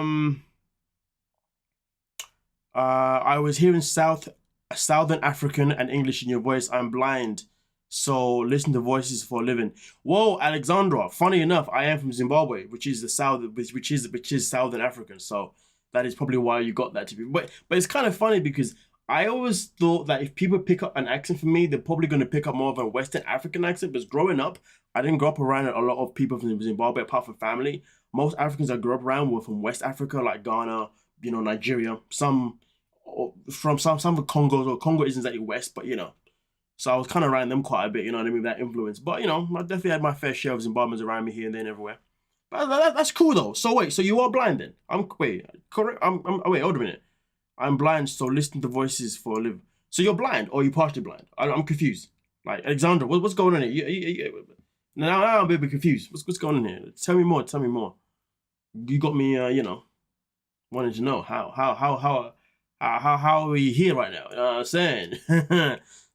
was hearing Southern African and English in your voice. I'm blind, so listen to voices for a living. Whoa, Alexandra. Funny enough, I am from Zimbabwe, which is the south, which is Southern African. So that is probably why you got that to be. But it's kind of funny because I always thought that if people pick up an accent from me, they're probably going to pick up more of a Western African accent. But growing up, I didn't grow up around a lot of people from Zimbabwe, apart from family. Most Africans I grew up around were from West Africa, like Ghana, you know, Nigeria. Some from Congo. So Congo isn't exactly West, but you know. So I was kind of around them quite a bit, you know what I mean, that influence. But, you know, I definitely had my fair share of Zimbabweans around me here and there and everywhere. But that's cool, though. So wait, so you are blind then? Wait, correct? Wait, hold a minute. I'm blind, so listen to voices for a living. So you're blind, or you're partially blind? I'm confused. Like, Alexandra, what's going on here? Now I'm a bit confused. What's going on here? Tell me more, tell me more. You got me, you know, wanting to know how are we here right now? You know what I'm saying?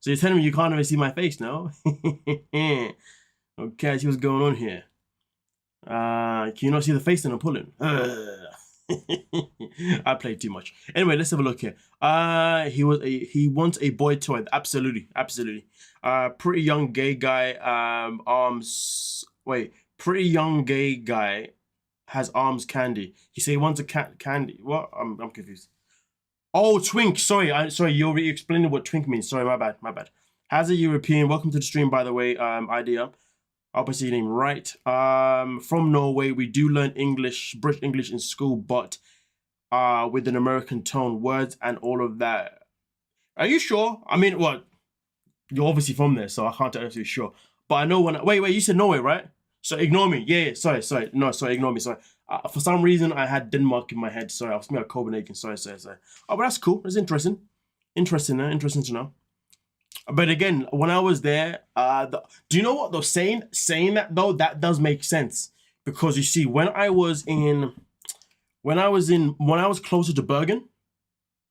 So you're telling me you can't even see my face now? Okay, I see what's going on here. Can you not see the face that I'm pulling? I played too much. Anyway, let's have a look here. He wants a boy toy. Absolutely. Pretty young gay guy. Pretty young gay guy has arms candy. He said he wants a candy. What? I'm confused. Oh, twink. Sorry, you already explained what twink means. Sorry, my bad. Has a European. Welcome to the stream, by the way. Idea. I'll put your name right. From Norway. We do learn English, British English in school, but with an American tone, words and all of that. Are you sure? I mean, what? You're obviously from there, so I can't tell if you're sure. But I know when. Wait. You said Norway, right? So ignore me. Yeah. Sorry. No, sorry. Ignore me. Sorry. For some reason, I had Denmark in my head. Sorry, I was thinking of Copenhagen. Sorry. Oh, but that's cool. That's interesting. Interesting to know. But again, when I was there, do you know what though? Saying that though, that does make sense, because you see, when I was closer to Bergen,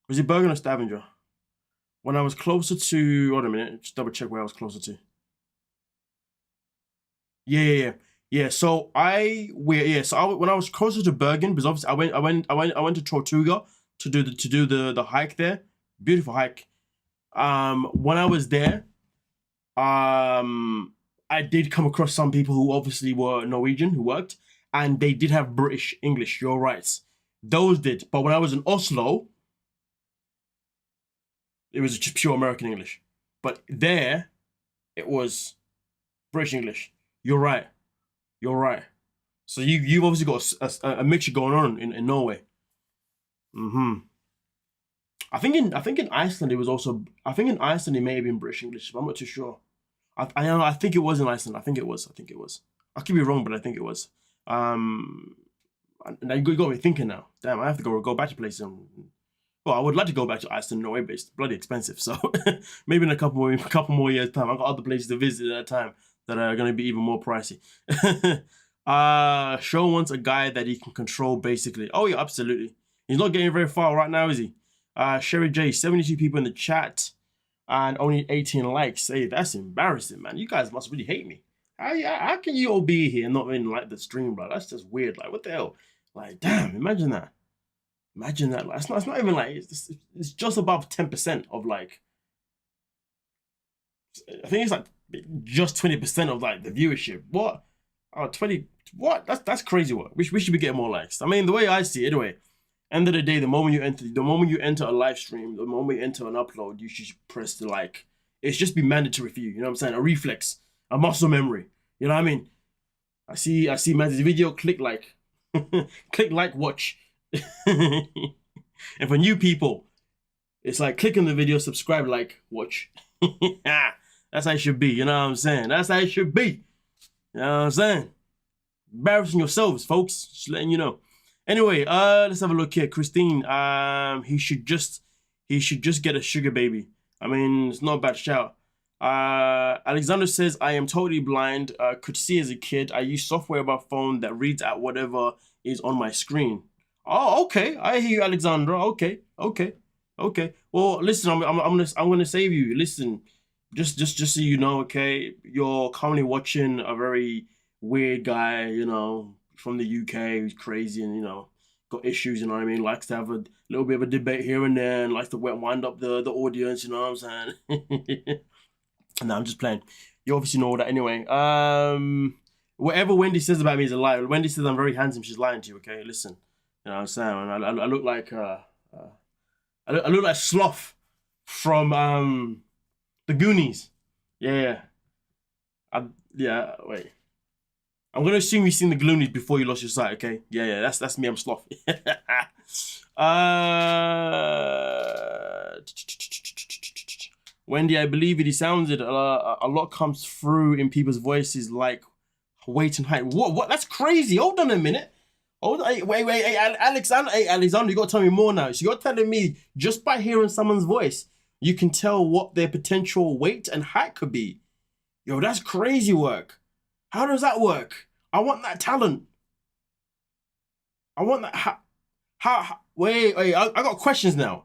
was it Bergen or Stavanger? When I was closer to, hold a minute, just double check where I was closer to. Yeah. So when I was closer to Bergen, because obviously I went to Tortuga to do the hike there. Beautiful hike. When I was there, I did come across some people who obviously were Norwegian who worked, and they did have British English. You're right. Those did. But when I was in Oslo, it was just pure American English. But there, it was British English. You're right. So you've obviously got a mixture going on in Norway. I think in Iceland it was also. I think in Iceland it may have been British English, but I'm not too sure. I think it was in Iceland. I think it was. I could be wrong, but I think it was. Now you got me thinking now. Damn, I have to go back to places. Well, I would like to go back to Iceland, Norway, but it's bloody expensive. So maybe in a couple more years' time, I've got other places to visit at that time that are going to be even more pricey. Show wants a guy that he can control, basically. Oh yeah, absolutely. He's not getting very far right now, is he? Sherry J, 72 people in the chat and only 18 likes. Hey, that's embarrassing, man. You guys must really hate me. How can you all be here and not even like the stream, bro? That's just weird. Like, what the hell? Like, damn, imagine that. Like, it's not even like, it's just above 10% of like, I think it's like just 20% of like the viewership. What? Oh, 20, what? That's crazy work. We should be getting more likes. I mean, the way I see it, anyway. End of the day, the moment you enter a live stream, the moment you enter an upload, you should press the like. It's just be mandatory for you. You know what I'm saying? A reflex, a muscle memory. You know what I mean? I see Maddie's video. Click like, click like, watch. And for new people, it's like click on the video, subscribe, like, watch. That's how it should be. You know what I'm saying? That's how it should be. You know what I'm saying? Embarrassing yourselves, folks. Just letting you know. Anyway, let's have a look here. Christine, he should just get a sugar baby. I mean, it's not a bad shout. Alexander says, I am totally blind. Could see as a kid. I use software on my phone that reads out whatever is on my screen. Oh, okay. I hear you, Alexandra. Okay. Well, listen, I'm gonna save you. Listen, just so you know, okay, you're currently watching a very weird guy, you know, from the UK, who's crazy and, you know, got issues, you know what I mean? Likes to have a little bit of a debate here and there and likes to wind up the audience, you know what I'm saying? No, I'm just playing. You obviously know all that anyway. Whatever Wendy says about me is a lie. Wendy says I'm very handsome. She's lying to you, okay? Listen, you know what I'm saying? I look like I look like Sloth from the Goonies. Yeah. Wait. I'm gonna assume you've seen the Goonies before you lost your sight, okay? Yeah, that's me. I'm Sloth. Wendy, I believe it. He sounded a lot comes through in people's voices, like weight and height. What? That's crazy. Hold on a minute. Hold on. Wait. Hey, Alexander, you got to tell me more now. So you're telling me just by hearing someone's voice, you can tell what their potential weight and height could be. Yo, that's crazy work. How does that work? I want that talent. I want that. Wait. I got questions now.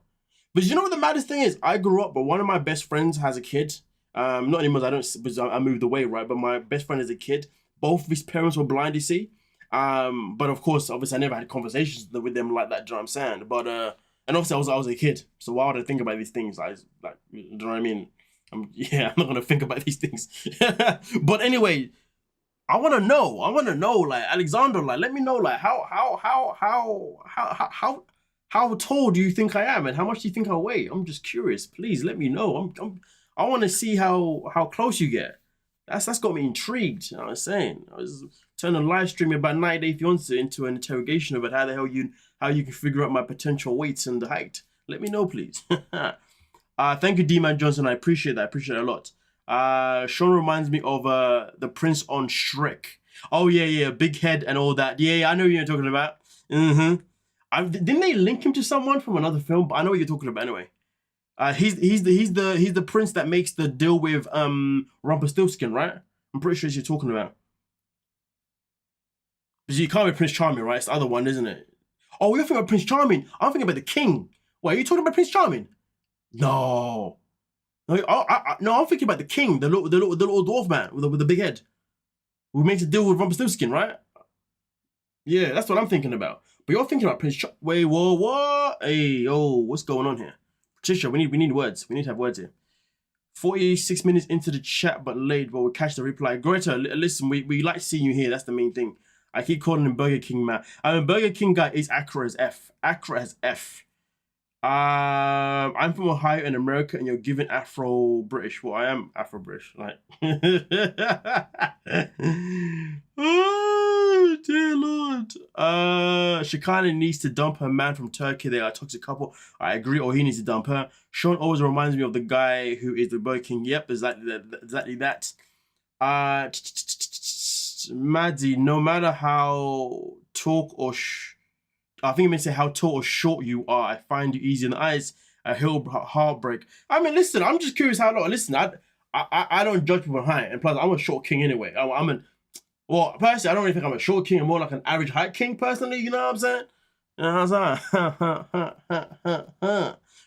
But you know what the maddest thing is? I grew up, but one of my best friends has a kid. Not anymore. Because I moved away, right? But my best friend is a kid. Both of his parents were blind, you see. But of course, obviously, I never had conversations with them like that. Do you know what I'm saying? But and obviously, I was a kid. So why would I think about these things? Do you know what I mean? I'm not gonna think about these things. But anyway, I want to know. Like Alexander, like let me know, like how tall do you think I am, and how much do you think I weigh? I'm just curious. Please let me know. I want to see how close you get. That's got me intrigued. You know what I'm saying? I was turning a live stream about 90 Day Fiancé into an interrogation about how the hell how you can figure out my potential weights and the height. Let me know, please. Thank you, D-Man Johnson. I appreciate that. I appreciate it a lot. Sean reminds me of the Prince on Shrek. Oh yeah, big head and all that. Yeah, I know what you're talking about. Didn't they link him to someone from another film? But I know what you're talking about anyway. He's the prince that makes the deal with Rumpelstiltskin, right? I'm pretty sure you're talking about. Because you can't be Prince Charming, right? It's the other one, isn't it? Oh, you're thinking about Prince Charming. I'm thinking about the king. Wait, are you talking about Prince Charming? No, I'm thinking about the king, the little dwarf man with the big head, who makes a deal with Rumpelstiltskin, right? Yeah, that's what I'm thinking about. But you're thinking about Prince Wait, what? Hey, yo, what's going on here? Patricia, we need words. We need to have words here. 46 minutes into the chat, but late, but we'll catch the reply. Greta, listen, we like seeing you here. That's the main thing. I keep calling him Burger King, man. I mean, Burger King guy is accurate as F. Accurate as F. I'm from Ohio in America, and you're giving Afro-British. Well, I am Afro-British, like. Oh, dear Lord. She kind of needs to dump her man from Turkey. They are a toxic couple. I agree, or he needs to dump her. Sean always reminds me of the guy who is the Burger King. Yep, exactly that. Maddie, no matter how I think it meant to say how tall or short you are, I find you easy in the eyes. A hill heartbreak. I mean, listen, I'm just curious how long. Listen, I don't judge people height, and plus I'm a short king anyway. Well, personally, I don't really think I'm a short king. I'm more like an average height king, personally. You know what I'm saying? You know what I'm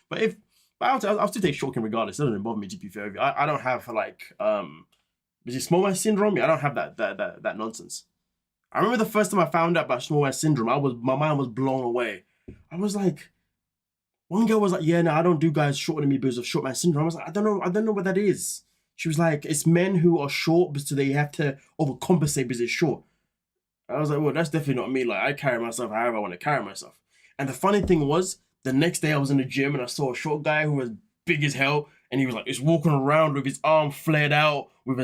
saying? But I'll still take short king regardless. It doesn't bother me, to be fair. I don't have like is it small man syndrome? I don't have that nonsense. I remember the first time I found out about small man syndrome, my mind was blown away. I was like, one girl was like, yeah, no, I don't do guys shorter than me because of short man syndrome. I was like, I don't know what that is. She was like, it's men who are short, but so they have to overcompensate because they're short. I was like, well, that's definitely not me. Like, I carry myself however I want to carry myself. And the funny thing was, the next day I was in the gym and I saw a short guy who was big as hell, and he was like, just walking around with his arm flared out, with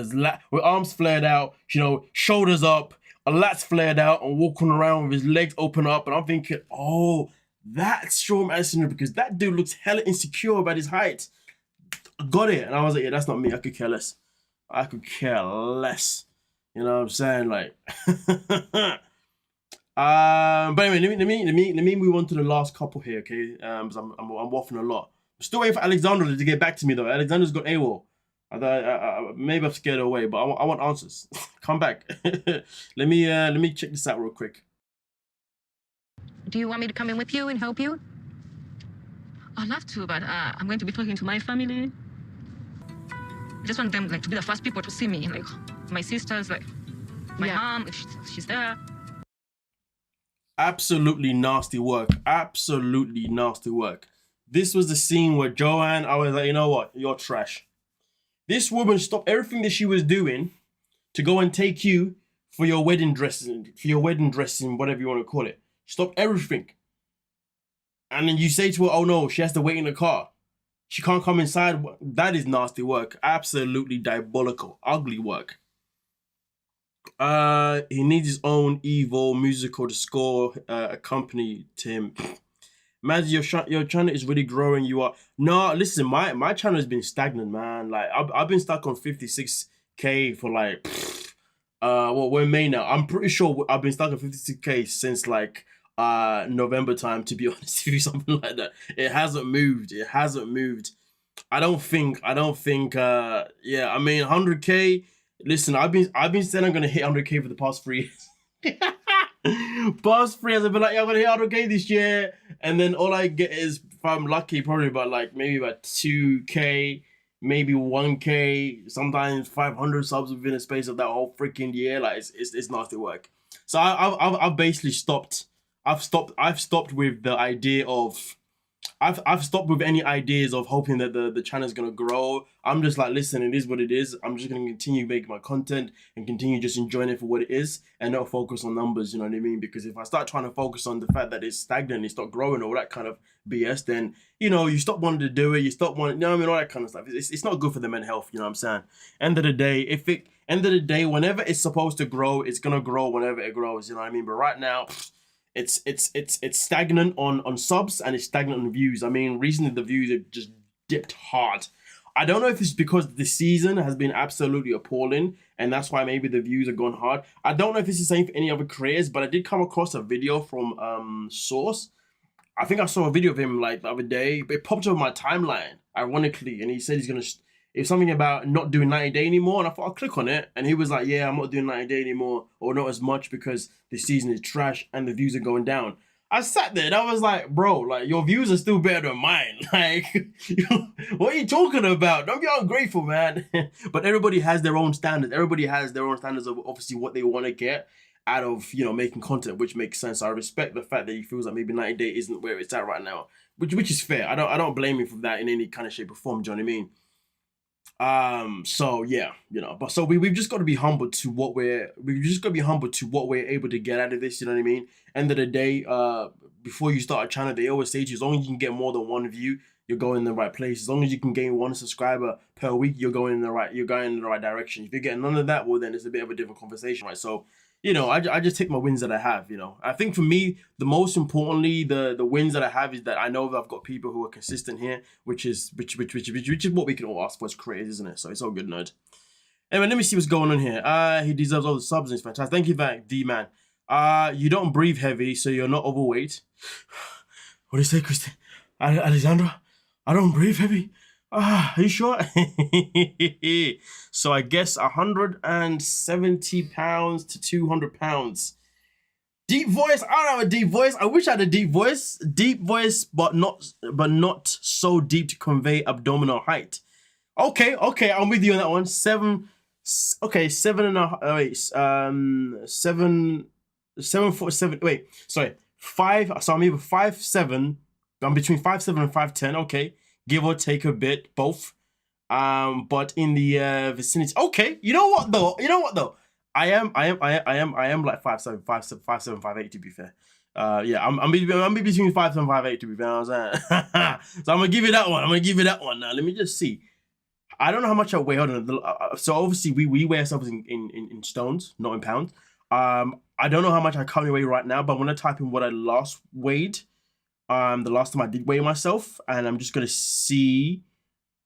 arms flared out, you know, shoulders up, lats flared out, and walking around with his legs open up. And I'm thinking, oh, that's short man syndrome, because that dude looks hella insecure about his height. Got it. And I was like, yeah, that's not me. I could care less. You know what I'm saying? Like, but anyway, let me move on to the last couple here, okay? Because I'm waffling a lot. I'm still waiting for Alexander to get back to me though. Alexander's got AWOL. Maybe I've scared her away, but I want answers. Come back. Let me check this out real quick. Do you want me to come in with you and help you? I'd love to, but I'm going to be talking to my family. I just want them like to be the first people to see me, like my sisters, like my mom, if she's there. Absolutely nasty work. Absolutely nasty work. This was the scene where Joan, I was like, you know what? You're trash. This woman stopped everything that she was doing to go and take you for your wedding dressing, whatever you want to call it. Stop everything. And then you say to her, oh no, she has to wait in the car. She can't come inside. That is nasty work. Absolutely diabolical. Ugly work. He needs his own evil musical to score a company to him. Mads, your channel is really growing. You are no. Listen, my channel has been stagnant, man. Like I've been stuck on 56K for like, well, we're May now. I'm pretty sure I've been stuck on 56K since like November time. To be honest with you, something like that. It hasn't moved. It hasn't moved. I don't think. Yeah, I mean 100K. Listen, I've been saying I'm gonna hit 100K for the past 3 years. Past 3 years, I've been like, yeah, I'm gonna hit 100K this year, and then all I get is, if I'm lucky, probably about like maybe about 2K, maybe 1K, sometimes 500 subs within a space of that whole freaking year. Like it's nasty work. So I've basically stopped. I've stopped with the idea of. I've stopped with any ideas of hoping that the channel is gonna grow. I'm just like, listen, it is what it is. I'm just gonna continue making my content and continue just enjoying it for what it is and not focus on numbers, you know what I mean? Because if I start trying to focus on the fact that it's stagnant, it's not growing, all that kind of BS, then, you know, you stop wanting to do it, you stop wanting, you know what I mean, all that kind of stuff. It's not good for the mental health, you know what I'm saying? End of the day, whenever it's supposed to grow, it's gonna grow whenever it grows, you know what I mean? But right now, it's stagnant on subs and it's stagnant on views. I mean, recently the views have just dipped hard. I don't know if it's because the season has been absolutely appalling and that's why maybe the views have gone hard. I don't know if it's the same for any other creators, but I did come across a video from Source. I think I saw a video of him like the other day. It popped up on my timeline, ironically, and he said he's gonna. It's something about not doing 90-day anymore, and I thought I'll click on it, and he was like, yeah, I'm not doing 90-day anymore, or not as much because the season is trash and the views are going down. I sat there and I was like, bro, like, your views are still better than mine. Like, what are you talking about? Don't get ungrateful, man. But everybody has their own standards. Everybody has their own standards of obviously what they want to get out of, you know, making content, which makes sense. I respect the fact that he feels like maybe 90-day isn't where it's at right now, which is fair. I don't blame him for that in any kind of shape or form, do you know what I mean? So yeah, you know, but so we've just got to be humble to what we're able to get out of this, you know what I mean? End of the day, before you start a channel, they always say to you, as long as you can get more than one view, you're going in the right place. As long as you can gain 1 subscriber per week, you're going in the right direction. If you're getting none of that, well then it's a bit of a different conversation, right? So, you know, I just take my wins that I have, you know. I think for me, the most importantly, the wins that I have is that I know that I've got people who are consistent here, which is what we can all ask for as creators, isn't it? So it's all good, nerd. Anyway, let me see what's going on here. He deserves all the subs and it's fantastic. Thank you for that, D-Man. You don't breathe heavy, so you're not overweight. What do you say, Christine? Alexandra? I don't breathe heavy. Are you sure? So I guess 170 pounds to 200 pounds. Deep voice. I don't have a deep voice. I wish I had a deep voice. Deep voice, but not so deep to convey abdominal height. Okay, I'm with you on that one. 7 and a half. Wait, 7 foot 7. Wait, sorry, 5. So I'm either 5'7". I'm between 5'7" and 5'10". Okay. Give or take a bit, both. But in the vicinity. Okay, you know what though? I am like 5'7", 5'8", to be fair. Yeah, I'm between 5'7", 5'8", to be fair. I'm saying. So I'm gonna give you that one. Now let me just see. I don't know how much I weigh. Hold on. So obviously we weigh ourselves in stones, not in pounds. I don't know how much I currently weigh right now, but I'm gonna type in what I last weighed. The last time I did weigh myself, and I'm just gonna see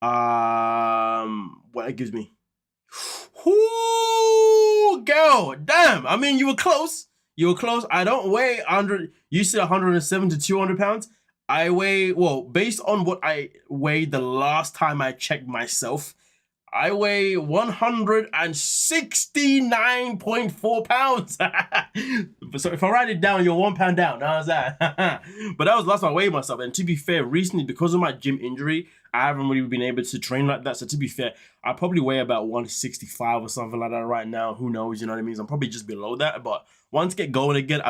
what it gives me. Ooh, girl, damn. I mean, you were close. I don't weigh 100. You said 107 to 200 pounds. I weigh, well, based on what I weighed the last time I checked myself, I weigh 169.4 pounds. So if I write it down, you're 1 pound down. How's that? But that was the last time I weighed myself. And to be fair, recently, because of my gym injury, I haven't really been able to train like that. So to be fair, I probably weigh about 165 or something like that right now. Who knows? You know what I mean? So I'm probably just below that. But once I get going again,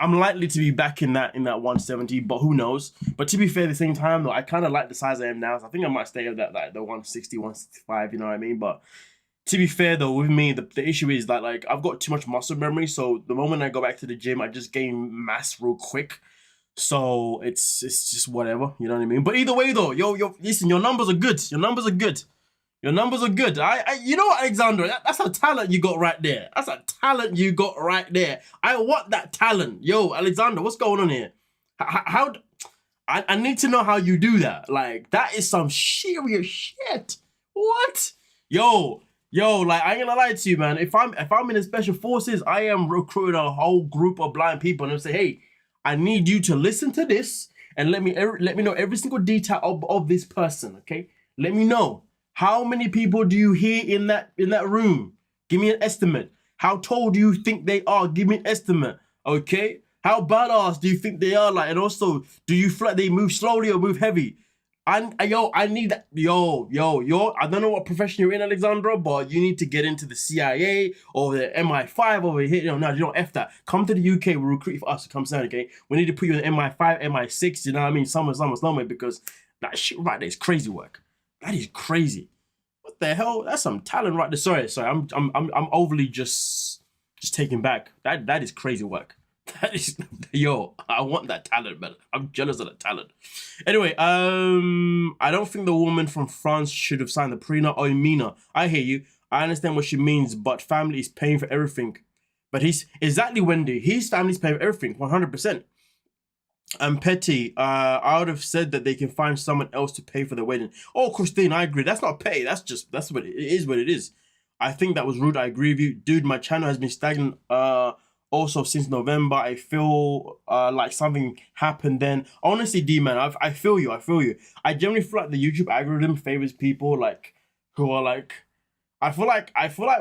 I'm likely to be back in that 170, but who knows? But to be fair, at the same time, though, I kind of like the size I am now. So I think I might stay at that, like the 160, 165, you know what I mean? But to be fair, though, with me, the issue is that, like, I've got too much muscle memory. So the moment I go back to the gym, I just gain mass real quick. So it's just whatever, you know what I mean? But either way, though, listen, your numbers are good. Your numbers are good. You know what, Alexandra? That's a talent you got right there. That's a talent you got right there. I want that talent. Yo, Alexandra, what's going on here? I need to know how you do that. Like, that is some serious shit. What? Yo, like, I ain't gonna lie to you, man. If I'm in the special forces, I am recruiting a whole group of blind people and I say, hey, I need you to listen to this and let me know every single detail of this person, okay? Let me know. How many people do you hear in that room? Give me an estimate. How tall do you think they are? Give me an estimate, okay? How badass do you think they are? Like, and also, do you feel like they move slowly or move heavy? I need that. Yo, I don't know what profession you're in, Alexandra, but you need to get into the CIA or the MI5 over here. No, you don't F that. Come to the UK, we'll recruit for us to come down, okay? We need to put you in MI5, MI6, you know what I mean? Somewhere, because that shit right there is crazy work. That is crazy. What the hell? That's some talent right there. Sorry. I'm overly just taken back. That is crazy work. That is, yo, I want that talent, man. I'm jealous of that talent. Anyway, I don't think the woman from France should have signed the prenup. Oh, Mina, I hear you. I understand what she means, but family is paying for everything. But exactly, Wendy. His family's paying for everything, 100%. And Petty, I would have said that they can find someone else to pay for the wedding. Oh, Christine, I agree. That's not pay. That's what it is. What it is. I think that was rude. I agree with you, dude. My channel has been stagnant. Also since November. I feel like something happened then. Honestly, D-man, I feel you. I generally feel like the YouTube algorithm favors people like who are like. I feel like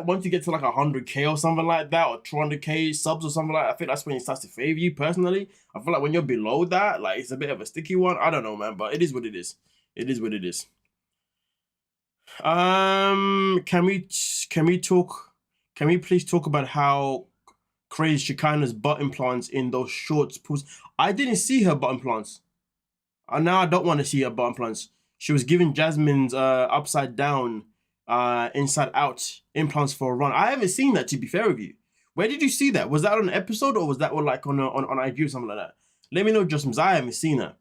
once you get to like 100K or something like that, or 200K subs or something like that, I think that's when it starts to favor you personally. I feel like when you're below that, like it's a bit of a sticky one. I don't know, man, but it is what it is. It is what it is. Can we please talk about how crazy Shekinah's butt implants in those shorts? I didn't see her butt implants. Now I don't want to see her butt implants. She was giving Jasmine's upside down, inside out implants for a run. I haven't seen that, to be fair with you. Where did you see that? Was that on an episode or was that like on IG or something like that? Let me know, Jasmine. I haven't seen that.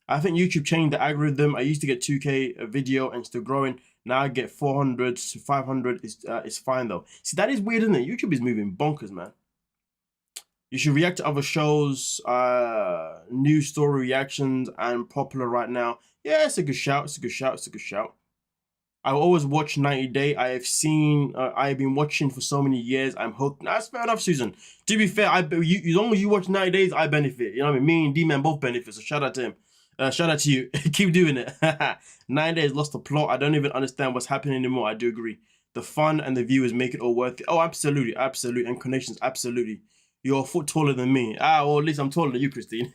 I think YouTube changed the algorithm. I used to get 2K a video and still growing. Now I get 400 to 500. It's fine though. See, that is weird, isn't it? YouTube is moving bonkers, man. You should react to other shows, news story reactions, and popular right now. Yeah, it's a good shout. I always watch 90 Day. I've been watching for so many years. I'm hooked. That's fair enough, Susan. To be fair, as long as you watch 90 Days, I benefit. You know what I mean? Me and D-Man both benefit. So shout out to him. Shout out to you. Keep doing it. 90 Days lost the plot. I don't even understand what's happening anymore. I do agree. The fun and the viewers make it all worth it. Oh, absolutely. And connections, absolutely. You're a foot taller than me. Well, at least I'm taller than you, Christine.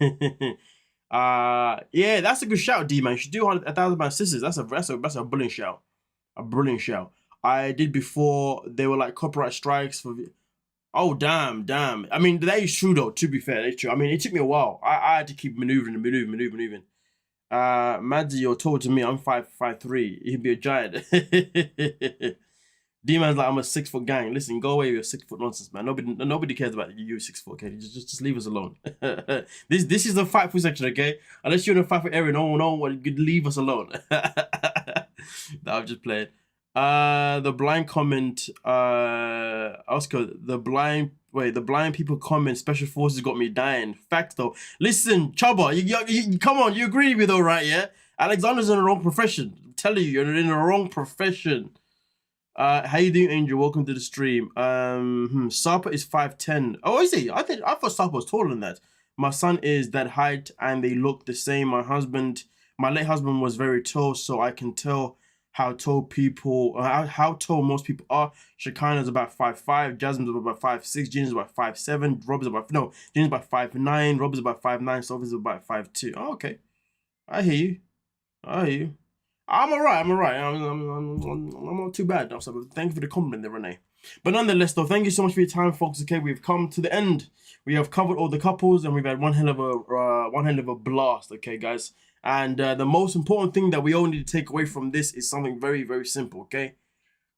Yeah, that's a good shout, D-Man. You should do 1,000 pound sisters. That's a brilliant shout. A brilliant shout. I did before there were like copyright strikes for. Oh damn. I mean, that is true though. To be fair, that's true. I mean, it took me a while. I had to keep maneuvering. Madzie, you're tall to me. I'm 5'3". He'd be a giant. D-Man's like, I'm a 6 foot gang. Listen, go away with your 6 foot nonsense, man. Nobody cares about you 6 foot, okay? Just leave us alone. This is the 5 foot section, okay? Unless you're in a 5 foot area, no one could leave us alone. No, I'm just playing. The blind comment, Oscar, the blind people comment, special forces got me dying. Fact though. Listen, Chubba, you come on, you agree with me though, right? Yeah? Alexander's in the wrong profession. I'm telling you, you're in the wrong profession. How you doing, Angel? Welcome to the stream. Sappa is 5'10". Oh, is he? I thought Sappa was taller than that. My son is that height and they look the same. My late husband was very tall, so I can tell how tall most people are. Shekinah's about 5'5", Jasmine's about 5'6", Jean's about 5'7", Jean's about 5'9", Rob's about 5'9", Sophie's about 5'2". Oh, okay. I hear you. I'm alright. I'm not too bad. So thank you for the compliment there, Renee. But nonetheless, though, thank you so much for your time, folks. Okay, we've come to the end. We have covered all the couples, and we've had one hell of a blast. Okay, guys. And the most important thing that we all need to take away from this is something very, very simple. Okay,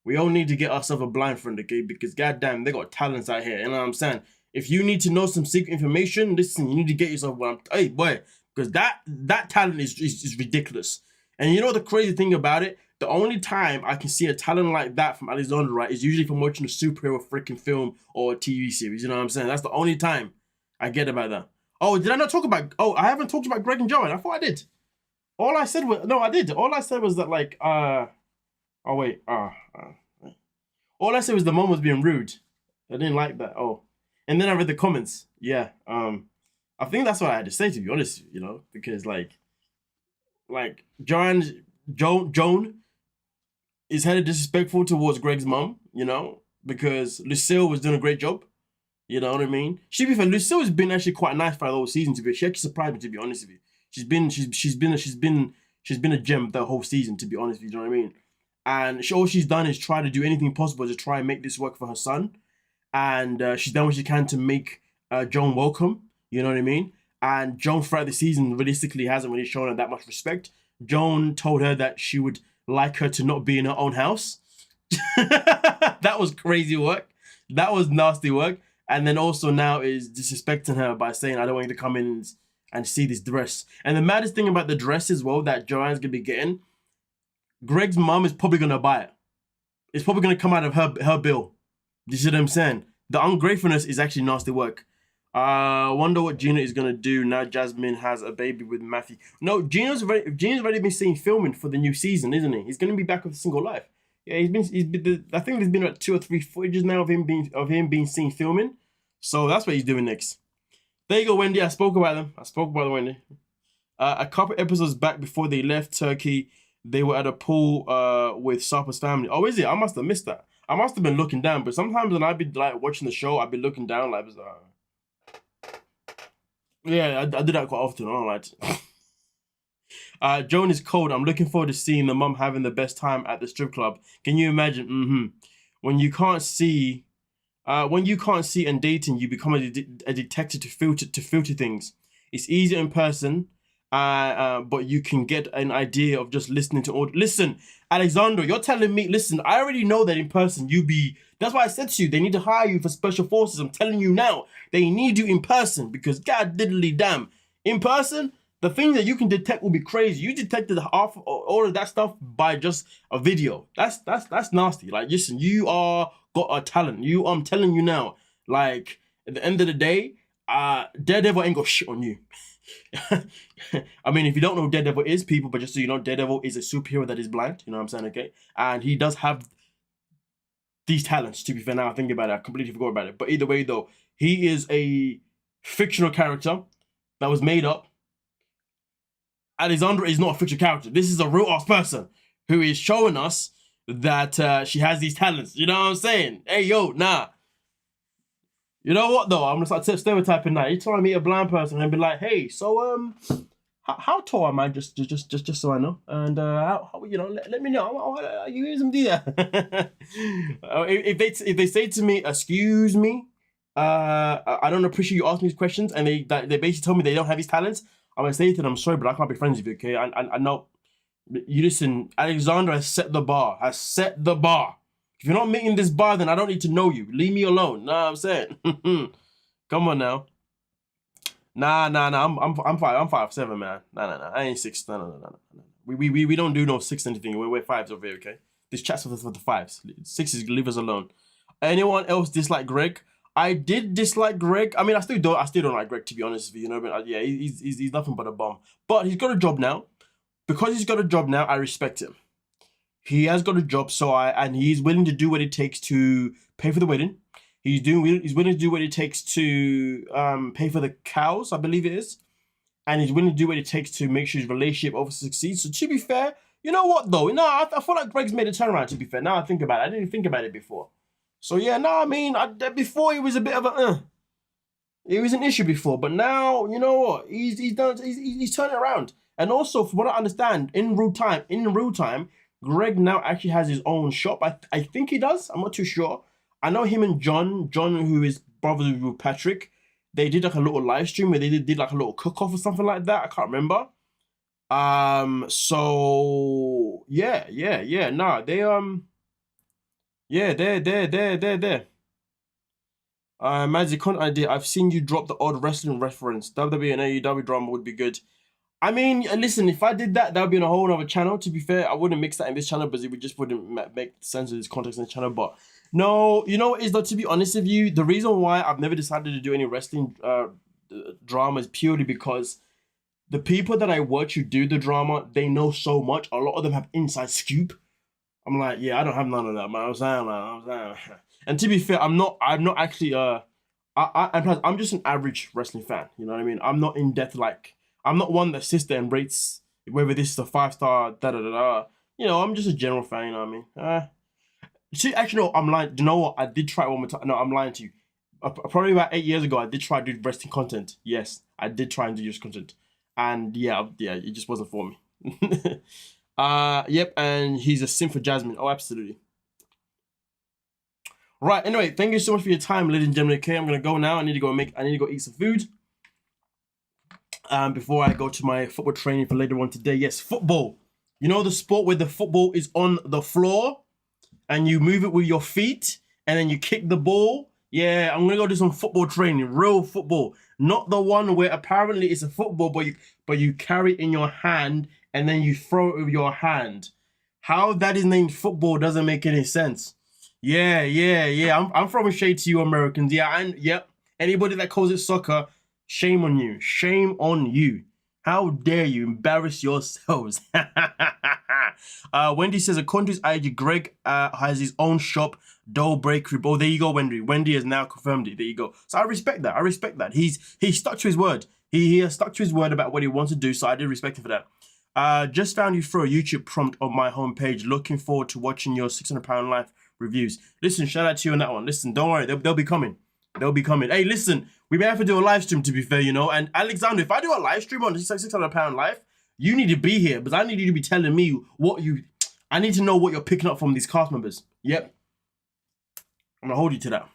we all need to get ourselves a blind friend. Okay, because goddamn, they got talents out here. You know what I'm saying? If you need to know some secret information, listen, you need to get yourself one. Hey, boy, because that talent is ridiculous. And you know the crazy thing about it? The only time I can see a talent like that from Alexandra, right, is usually from watching a superhero freaking film or a TV series. You know what I'm saying? That's the only time I get about that. Oh, did I not talk about... Oh, I haven't talked about Greg and Joan. I thought I did. All I said was... No, I did. All I said was that, like... Oh, wait. All I said was the mom was being rude. I didn't like that. Oh. And then I read the comments. Yeah. I think that's what I had to say, to be honest, you know, because, like Joan is hella disrespectful towards Greg's mom, you know, because Lucille was doing a great job. You know what I mean? To be fair, Lucille has been actually quite nice for the whole season. To be, she actually surprised me. To be honest with you, she's been a gem the whole season. To be honest with you, you know what I mean? And all she's done is try to do anything possible to try and make this work for her son. And she's done what she can to make Joan welcome. You know what I mean? And Joan throughout the season realistically hasn't really shown her that much respect. Joan told her that she would like her to not be in her own house. That was crazy work. That was nasty work. And then also now is disrespecting her by saying, I don't want you to come in and see this dress. And the maddest thing about the dress as well that Joanne's going to be getting, Greg's mom is probably going to buy it. It's probably going to come out of her bill. You see what I'm saying? The ungratefulness is actually nasty work. Wonder what Gina is going to do now Jasmine has a baby with Matthew. No, Gina's already been seen filming for the new season, isn't he? He's going to be back with a single life. Yeah, he's been I think there's been like 2 or 3 footages now of him being seen filming. So that's what he's doing next. There you go, Wendy. I spoke about them. Wendy. A couple episodes back before they left Turkey, they were at a pool with Sarper's family. Oh, is it? I must have missed that. I must have been looking down, but sometimes when I'd be like watching the show, I'd be looking down like, yeah, I do that quite often. I don't like it. Joan is cold. I'm looking forward to seeing the mum having the best time at the strip club. Can you imagine? When you can't see and dating, you become a detective to filter things. It's easier in person, but you can get an idea of just listening to all. Listen, Alexandra, you're telling me. Listen, I already know that in person you be. That's why I said to you, they need to hire you for special forces. I'm telling you now, they need you in person because god diddly damn, in person, the things that you can detect will be crazy. You detected half all of that stuff by just a video. That's nasty. Like, listen, you are got a talent. I'm telling you now. Like, at the end of the day, Daredevil ain't got shit on you. I mean, if you don't know who Daredevil is, people, but just so you know, Daredevil is a superhero that is blind. You know what I'm saying? Okay, and he does have these talents. To be fair, now I think about it, I completely forgot about it. But either way, though, he is a fictional character that was made up. Alexandra is not a fictional character. This is a real ass person who is showing us that she has these talents. You know what I'm saying? Hey, yo, nah. You know what though? I'm gonna start stereotyping now. You trying to meet a blind person and be like, hey, so how tall am I? Just so I know. And how you know? Let me know. You use them, do that. If they say to me, excuse me, I don't appreciate you asking these questions, and they basically tell me they don't have these talents, I'm gonna say to them, I'm sorry, but I can't be friends with you. Okay? I know. You listen. Alexandra has set the bar. If you're not meeting this bar, then I don't need to know you. Leave me alone. Know what I'm saying? Come on now. Nah. I'm 5'7", man. Nah. I ain't 6. No. We don't do no 6 anything. We're 5s over here, okay? This chat's for the 5s. 6s, leave us alone. Anyone else dislike Greg? I did dislike Greg. I mean, I still don't like Greg, to be honest with you. You know, but yeah, he's nothing but a bum. But he's got a job now. Because he's got a job now, I respect him. He has got a job, and he's willing to do what it takes to pay for the wedding. He's willing to do what it takes to pay for the cows, I believe it is. And he's willing to do what it takes to make sure his relationship obviously succeeds. So to be fair, you know what though? No, I feel like Greg's made a turnaround, to be fair. Now I think about it. I didn't think about it before. So yeah, no, I mean, before he was a bit of a it was an issue before, but now, you know what? He's turning around. And also, from what I understand, in real time, Greg now actually has his own shop. I think he does. I'm not too sure. I know him and John, who is brothers with Patrick, they did like a little live stream where they did like a little cook-off or something like that. I can't remember. So yeah. Nah, they're there. Madzie, content idea. I've seen you drop the odd wrestling reference. WWE and AEW drama would be good. I mean, listen, if I did that, that would be on a whole other channel. To be fair, I wouldn't mix that in this channel because it just wouldn't make sense of this context in the channel. But no, you know what is, though, to be honest with you, the reason why I've never decided to do any wrestling drama is purely because the people that I watch who do the drama, they know so much. A lot of them have inside scoop. I'm like, yeah, I don't have none of that, man. I'm saying. And to be fair, I'm not actually I'm just an average wrestling fan. You know what I mean? I'm not in depth like. I'm not one that sits there and rates whether this is a 5-star, da-da-da-da. You know, I'm just a general fan, you know what I mean? Actually, no, I'm lying. You know what? I did try it one more time. No, I'm lying to you. Probably about 8 years ago, I did try to do wrestling content. Yes, I did try and do this content. And yeah, it just wasn't for me. Yep, and he's a simp for Jasmine. Oh, absolutely. Right, anyway, thank you so much for your time, ladies and gentlemen. Okay, I'm going to go now. I need to go eat some food. Before I go to my football training for later on today. Yes, football. You know the sport where the football is on the floor and you move it with your feet and then you kick the ball? Yeah, I'm gonna go do some football training, real football. Not the one where apparently it's a football, but you carry it in your hand and then you throw it with your hand. How that is named football doesn't make any sense. Yeah. I'm throwing shade to you Americans. Yeah, and yep. Anybody that calls it soccer, shame on you. Shame on you. How dare you embarrass yourselves? Wendy says, according to his IG, Greg has his own shop, Dough Bakery. Oh, there you go, Wendy. Wendy has now confirmed it. There you go. So I respect that. He stuck to his word. He has stuck to his word about what he wants to do, so I did respect him for that. Just found you through a YouTube prompt on my homepage. Looking forward to watching your £600 life reviews. Listen, shout out to you on that one. Listen, don't worry. They'll be coming. They'll be coming. Hey, listen, we may have to do a live stream, to be fair, you know. And Alexander, if I do a live stream on this £600 life, you need to be here because I need you to be telling me I need to know what you're picking up from these cast members. Yep. I'm gonna hold you to that.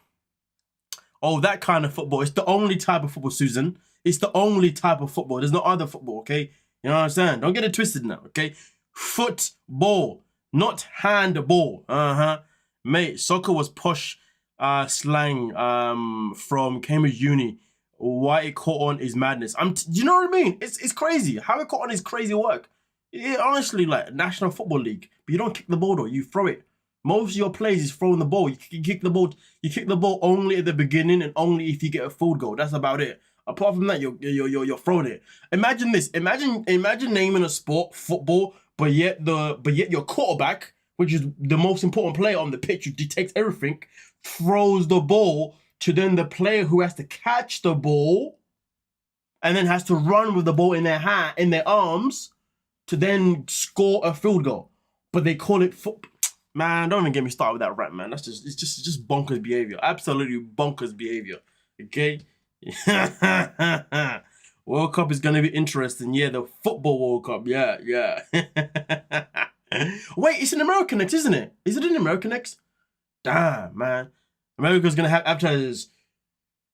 Oh, that kind of football. It's the only type of football, Susan. It's the only type of football. There's no other football, okay? You know what I'm saying? Don't get it twisted now, okay? Football, not handball. Mate, soccer was posh slang from Cambridge Uni. Why it caught on is madness. Do you know what I mean? It's crazy. How it caught on is crazy work. It, honestly, like National Football League. But you don't kick the ball though, you throw it. Most of your plays is throwing the ball. You kick the ball. You kick the ball only at the beginning and only if you get a field goal. That's about it. Apart from that, you're throwing it. Imagine this. Imagine naming a sport football, but yet your quarterback, which is the most important player on the pitch, who dictates everything, throws the ball to then the player who has to catch the ball and then has to run with the ball in their arms to then score a field goal. But they call it football. Man, don't even get me started with that rap, man. It's just bonkers behavior. Absolutely bonkers behavior. Okay? World Cup is gonna be interesting. Yeah, the football World Cup. Yeah. Wait, it's in America next, isn't it? Is it in America next? Damn, man. America's gonna have advertisers.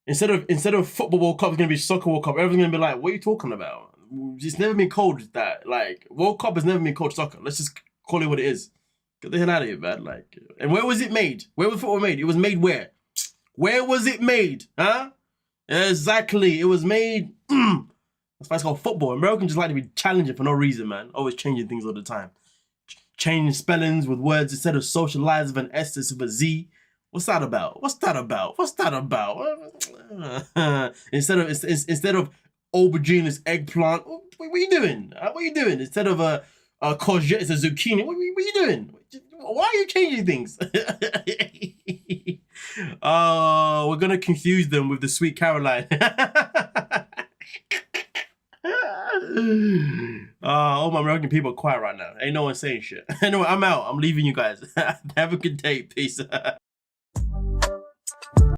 Instead of football World Cup, it's gonna be soccer World Cup. Everyone's gonna be like, what are you talking about? It's never been called that. Like, World Cup has never been called soccer. Let's just call it what it is. Get the hell out of here, man. Like, and where was it made? Where was football made? It was made where? Where was it made? Huh? Exactly. It was made. That's why it's called football. Americans just like to be challenging for no reason, man. Always changing things all the time. Changing spellings with words instead of socialize with an S, it's with a Z. What's that about? Instead of aubergine, it's eggplant. What are you doing? Instead of a courgette, it's a zucchini. What are you doing? Why are you changing things? We're gonna confuse them with the Sweet Caroline. All my American people are quiet right now. Ain't no one saying shit. Anyway, I'm out. I'm leaving you guys. Have a good day. Peace.